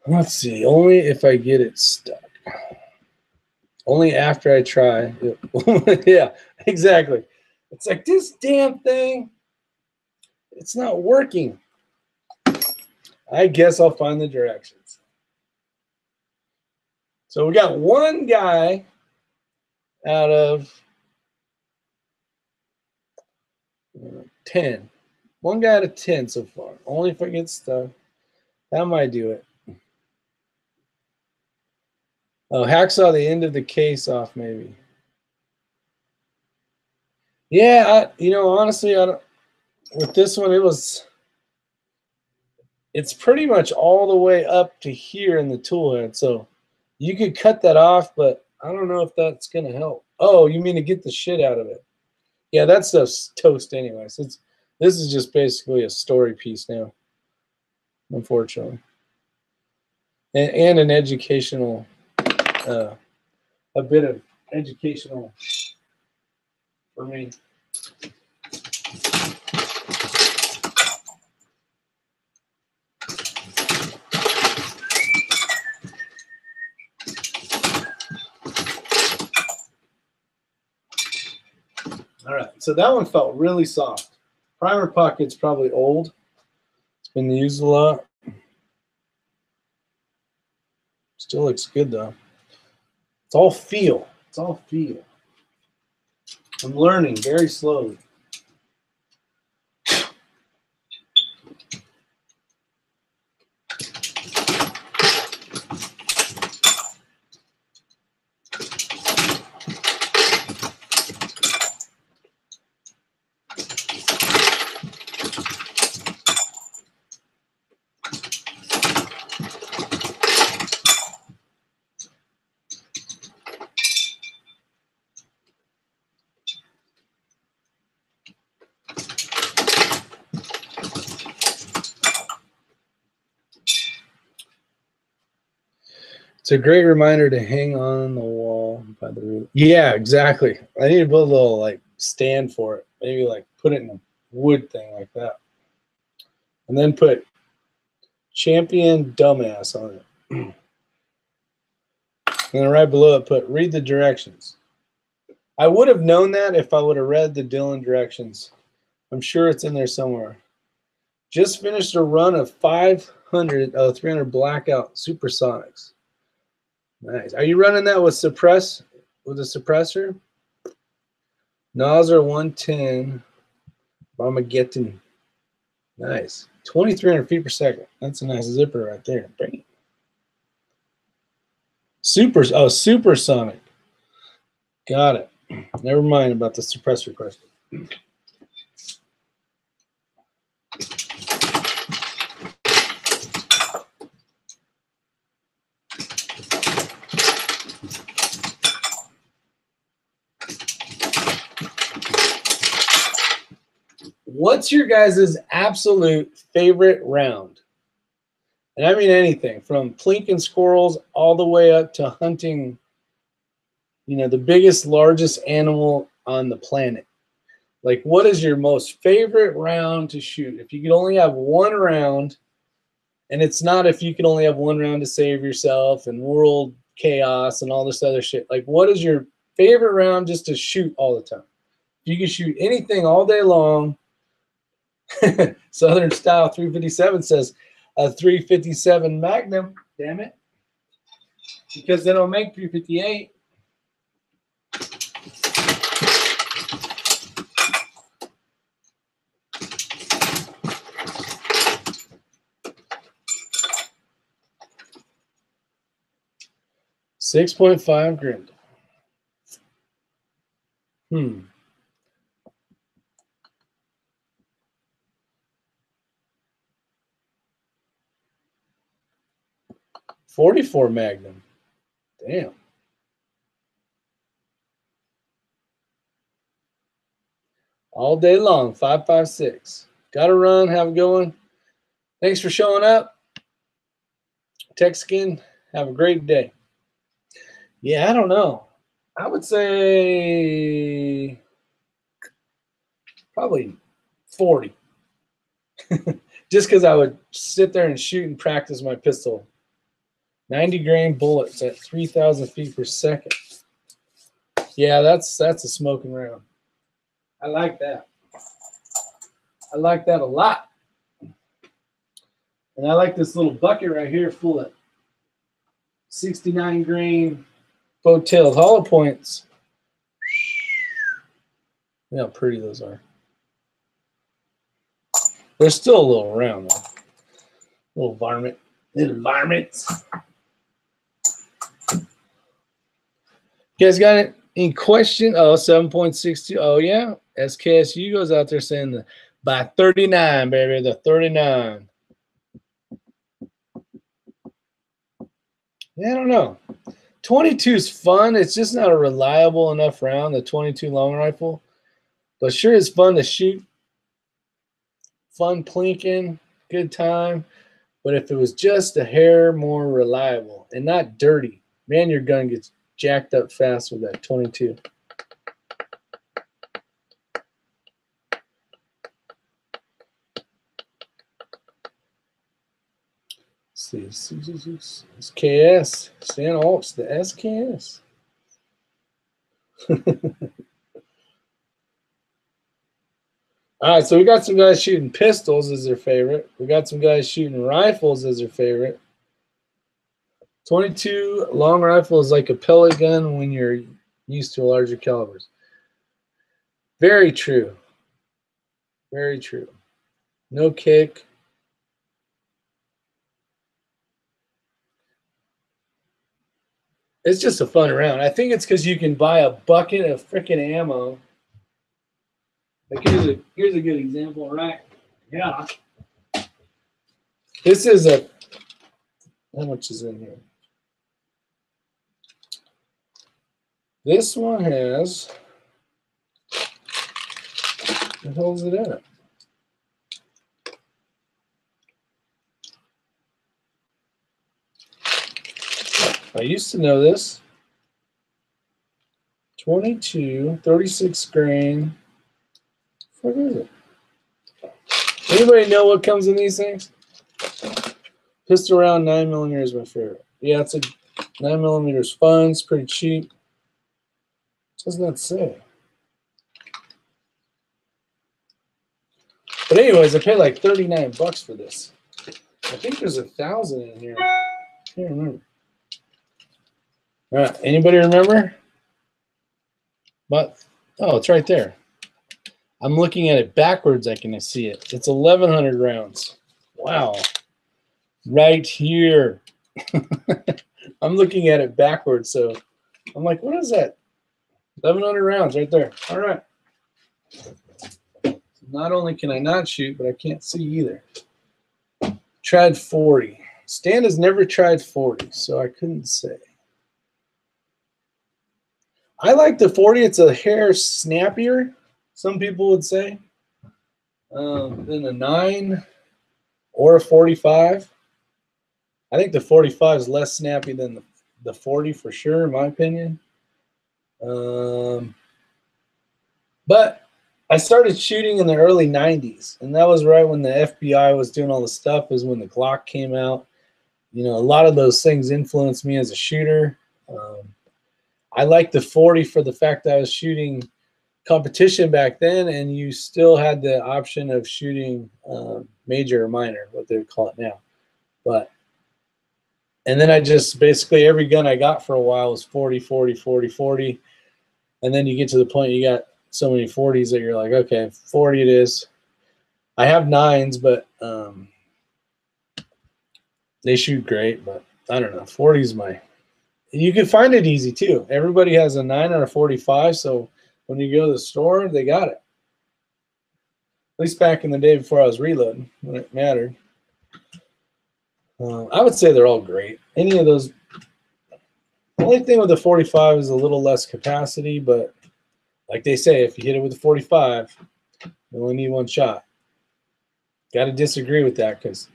Let's see, only if I get it stuck. Only after I try. Yeah, exactly. It's like, this damn thing, it's not working. I guess I'll find the directions. So we got one guy out of 10. One guy out of 10 so far. Only if I get stuck. That might do it. Oh, hacksaw the end of the case off, maybe. Yeah, you know, honestly, I don't. With this one, it's pretty much all the way up to here in the tool head. So you could cut that off, but I don't know if that's gonna help. Oh, you mean to get the shit out of it? Yeah, that stuff's toast anyways. This is just basically a story piece now, unfortunately, and an educational. A bit of educational for me. All right, so that one felt really soft. Primer pocket's probably old. It's been used a lot. Still looks good though. It's all feel. It's all feel. I'm learning very slowly. It's a great reminder to hang on the wall by the root. Yeah, exactly. I need to build a little like stand for it. Maybe like put it in a wood thing like that. And then put Champion Dumbass on it. And then right below it put read the directions. I would have known that if I would have read the Dylan directions. I'm sure it's in there somewhere. Just finished a run of 300 blackout supersonics. Nice. Are you running that with a suppressor? Nosler 110. Armageddon. Nice. 2,300 feet per second. That's a nice zipper right there. Bang. Supersonic. Got it. Never mind about the suppressor question. What's your guys' absolute favorite round? And I mean anything from plinking squirrels all the way up to hunting, you know, the biggest, largest animal on the planet. Like, what is your most favorite round to shoot? If you could only have one round, and it's not if you could only have one round to save yourself and world chaos and all this other shit. Like, what is your favorite round just to shoot all the time? If you could shoot anything all day long, Southern Style 357 says a 357 Magnum. Damn it. Because they don't make 358. $6.5 grand. Hmm. .44 Magnum. Damn. All day long, 5.56. Gotta run, have a good one. Thanks for showing up. Texican, have a great day. Yeah, I don't know. I would say probably 40. Just because I would sit there and shoot and practice my pistol. 90 grain bullets at 3,000 feet per second. Yeah, that's a smoking round. I like that. I like that a lot. And I like this little bucket right here full of 69 grain bow-tailed hollow points. Look how pretty those are. They're still a little round, though. Little varmint. Little varmints. You guys got any question? Oh, 7.62. Oh, yeah. SKSU goes out there saying the by 39, baby. The 39. Yeah, I don't know. 22 is fun. It's just not a reliable enough round, the 22 long rifle. But sure is fun to shoot. Fun plinking. Good time. But if it was just a hair more reliable and not dirty, man, your gun gets jacked up fast with that 22. Let's see, SKS. Stan Alts, the SKS. All right, so we got some guys shooting pistols as their favorite. We got some guys shooting rifles as their favorite. 22 long rifle is like a pellet gun when you're used to larger calibers. Very true. Very true. No kick. It's just a fun round. I think it's because you can buy a bucket of freaking ammo. Like here's a good example, right? Yeah. This is a, how much is in here? This one has, what the hell is it at? I used to know this. 22, 36 grain. What is it? Anybody know what comes in these things? Pistol round 9mm is my favorite. Yeah, it's a 9mm is fun. It's pretty cheap. It does not say. But anyways, I paid like 39 bucks for this. I think there's 1,000 in here. I can't remember. All right, anybody remember? But oh, it's right there. I'm looking at it backwards. I can see it. It's 1,100 rounds. Wow. Right here. I'm looking at it backwards, so I'm like, what is that? 1,100 rounds right there. All right. Not only can I not shoot, but I can't see either. Tried 40. Stan has never tried 40, so I couldn't say. I like the 40. It's a hair snappier, some people would say. Then a 9 or a 45. I think the 45 is less snappy than the 40 for sure, in my opinion. But I started shooting in the early 90s, and that was right when the FBI was doing all the stuff, is when the Glock came out. You know, a lot of those things influenced me as a shooter. I liked the 40 for the fact that I was shooting competition back then, and you still had the option of shooting major or minor, what they would call it now. And then I just basically every gun I got for a while was 40, 40, 40, 40. And then you get to the point you got so many 40s that you're like, okay, 40 it is. I have 9s, but they shoot great, but I don't know. 40 is my... You can find it easy too. Everybody has a 9 or a 45, so when you go to the store, they got it. At least back in the day before I was reloading, when it mattered. I would say they're all great. Any of those. The only thing with the 45 is a little less capacity, but like they say, if you hit it with a 45, you only need one shot. Got to disagree with that, because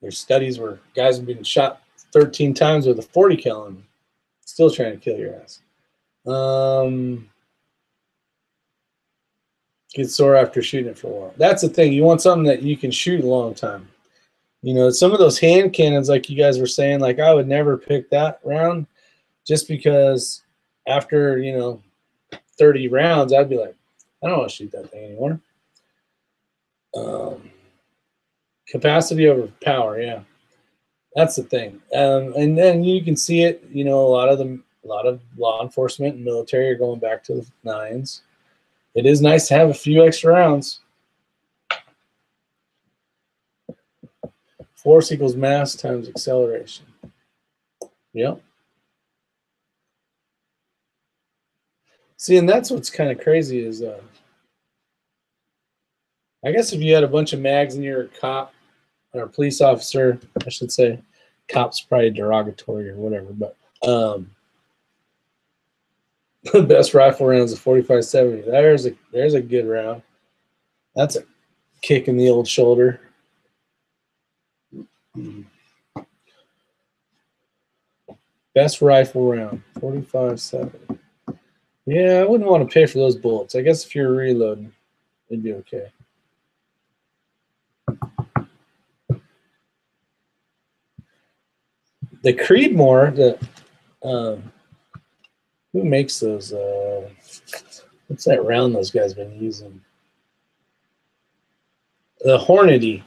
there's studies where guys have been shot 13 times with a 40 cal and still trying to kill your ass. Get sore after shooting it for a while. That's the thing. You want something that you can shoot a long time. You know, some of those hand cannons, like you guys were saying, like I would never pick that round, just because after, you know, 30 rounds, I'd be like, I don't want to shoot that thing anymore. Capacity over power, yeah, that's the thing. And then you can see it. You know, a lot of law enforcement and military are going back to the 9s. It is nice to have a few extra rounds. Force equals mass times acceleration. Yep. See, and that's what's kind of crazy is, I guess if you had a bunch of mags and you're a cop or a police officer, I should say, cop's probably derogatory or whatever, but the best rifle round is a 45-70. There's a good round. That's a kick in the old shoulder. Best rifle round, 45-70. Yeah, I wouldn't want to pay for those bullets. I guess if you're reloading, it'd be okay. The Creedmoor, who makes those? What's that round those guys been using? The Hornady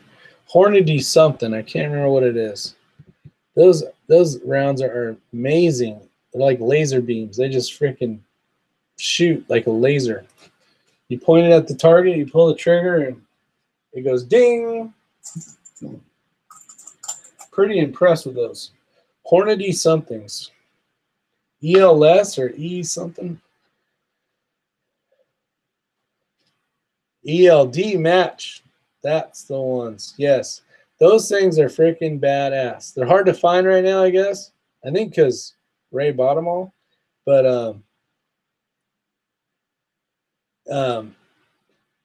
something. I can't remember what it is. Those rounds are amazing. They're like laser beams. They just freaking shoot like a laser. You point it at the target, you pull the trigger, and it goes ding. Pretty impressed with those. Hornady somethings. ELS or E something. ELD match. That's the ones. Yes. Those things are freaking badass. They're hard to find right now, I guess. I think because Ray bought them all. But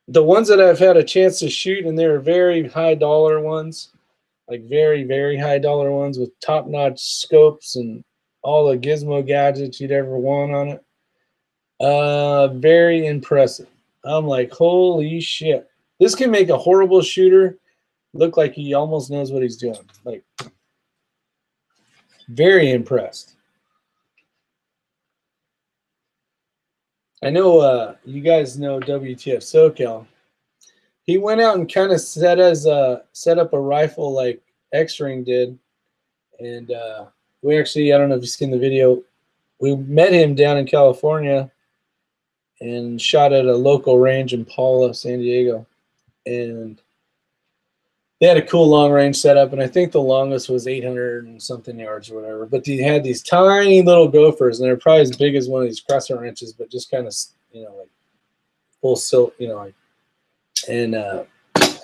the ones that I've had a chance to shoot, and they're very high dollar ones, like very, very high dollar ones with top-notch scopes and all the gizmo gadgets you'd ever want on it. Very impressive. I'm like, holy shit. This can make a horrible shooter look like he almost knows what he's doing. Like, very impressed. I know you guys know WTF SoCal. He went out and kind of set up a rifle like X-Ring did, and we actually, I don't know if you've seen the video, we met him down in California and shot at a local range in Paula, San Diego, and they had a cool long range setup, and I think the longest was 800 and something yards or whatever. But they had these tiny little gophers, and they're probably as big as one of these crescent wrenches, but just kind of, you know, like full silk, you know, like, and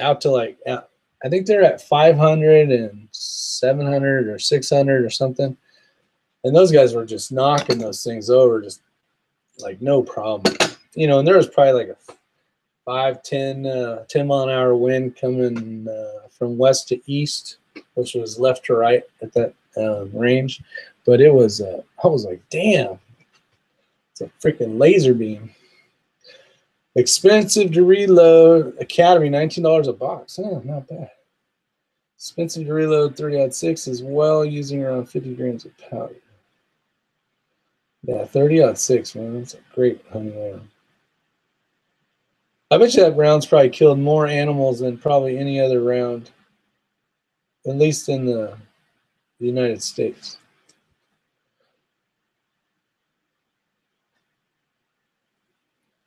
out to like, I think they're at 500 and 700 or 600 or something. And those guys were just knocking those things over, just like no problem, you know. And there was probably like 10 mile an hour wind coming from west to east, which was left to right at that range. But it was, I was like, damn, it's a freaking laser beam. Expensive to reload. Academy, $19 a box. Oh, not bad. Expensive to reload 30-06 as well, using around 50 grams of powder. Yeah, 30-06, man. That's a great hunting round. I bet you that round's probably killed more animals than probably any other round, at least in the United States.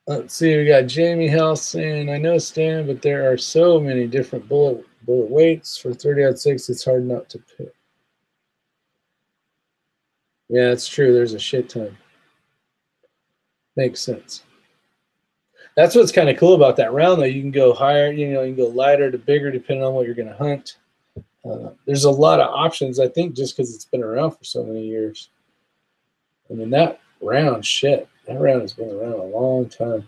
Let's see, we got Jamie House saying, I know, Stan, but there are so many different bullet weights for 30-06, it's hard not to pick. Yeah, it's true. There's a shit ton. Makes sense. That's what's kind of cool about that round, though. You can go higher, you know, you can go lighter to bigger depending on what you're going to hunt. There's a lot of options, I think, just because it's been around for so many years. I mean, that round, shit, that round has been around a long time.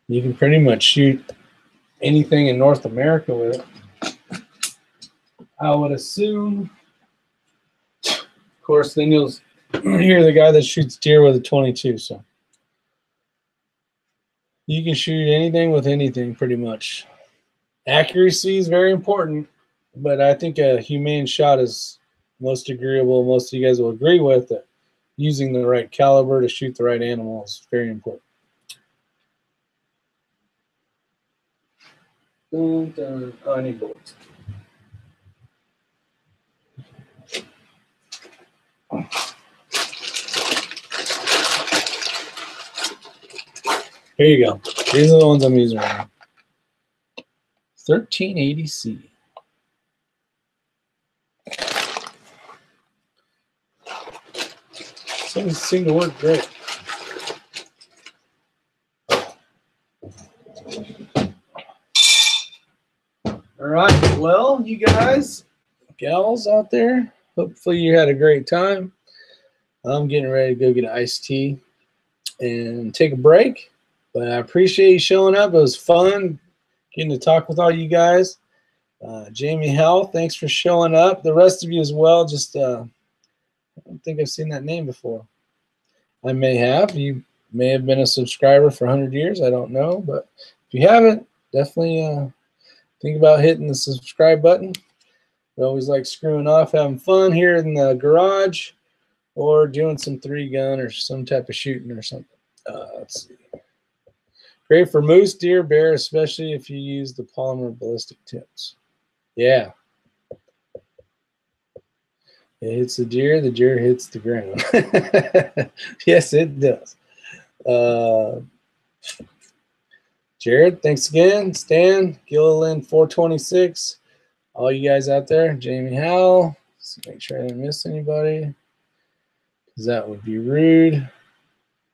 You can pretty much shoot anything in North America with it, I would assume. Of course, then you'll hear the guy that shoots deer with a 22, so you can shoot anything with anything pretty much. Accuracy is very important, but I think a humane shot is most agreeable. Most of you guys will agree with that. Using the right caliber to shoot the right animal is very important. Oh, I need bullets. Here you go. These are the ones I'm using right now. 1380C. Things seem to work great. All right, well, you guys, gals out there, hopefully you had a great time. I'm getting ready to go get an iced tea and take a break, but I appreciate you showing up. It was fun getting to talk with all you guys. Jamie Howell, thanks for showing up. The rest of you as well. Just I don't think I've seen that name before. I may have. You may have been a subscriber for 100 years. I don't know, but if you haven't, definitely think about hitting the subscribe button. We always like screwing off, having fun here in the garage, or doing some 3-gun or some type of shooting or something. Let's see. Great for moose, deer, bear, especially if you use the polymer ballistic tips. Yeah. It hits the deer hits the ground. Yes, it does. Jared, thanks again. Stan, Gilliland 426. All you guys out there, Jamie Howell. Let's make sure I didn't miss anybody, because that would be rude.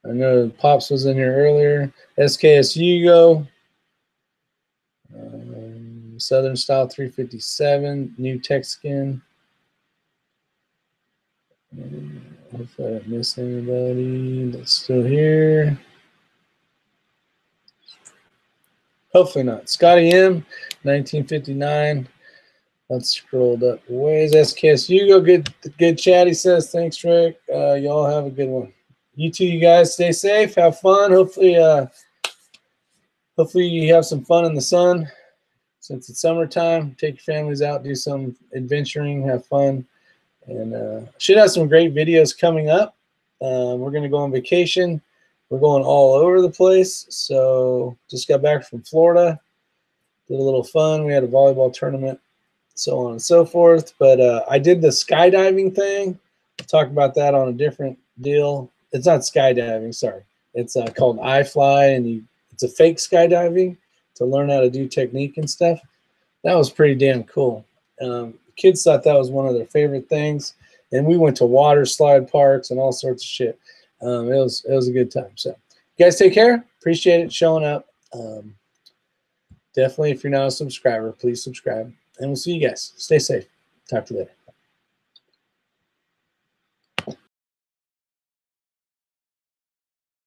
I know Pops was in here earlier. SKS Hugo. Southern Style 357. New Tech Skin. Hopefully I didn't miss anybody that's still here. Hopefully not. Scotty M, 1959. Let's scroll up a ways. SKS Hugo, good chat, he says. Thanks, Rick. Y'all have a good one. You too, you guys. Stay safe. Have fun. Hopefully you have some fun in the sun. Since it's summertime, take your families out, do some adventuring, have fun. And should have some great videos coming up. We're going to go on vacation. We're going all over the place. So just got back from Florida. Did a little fun. We had a volleyball tournament, so on and so forth. But I did the skydiving thing. I'll talk about that on a different deal. It's not skydiving, sorry. It's called iFly, and it's a fake skydiving to learn how to do technique and stuff. That was pretty damn cool. Kids thought that was one of their favorite things, and we went to water slide parks and all sorts of shit. It was a good time. So, you guys take care. Appreciate it showing up. Definitely, if you're not a subscriber, please subscribe, and we'll see you guys. Stay safe. Talk to you later.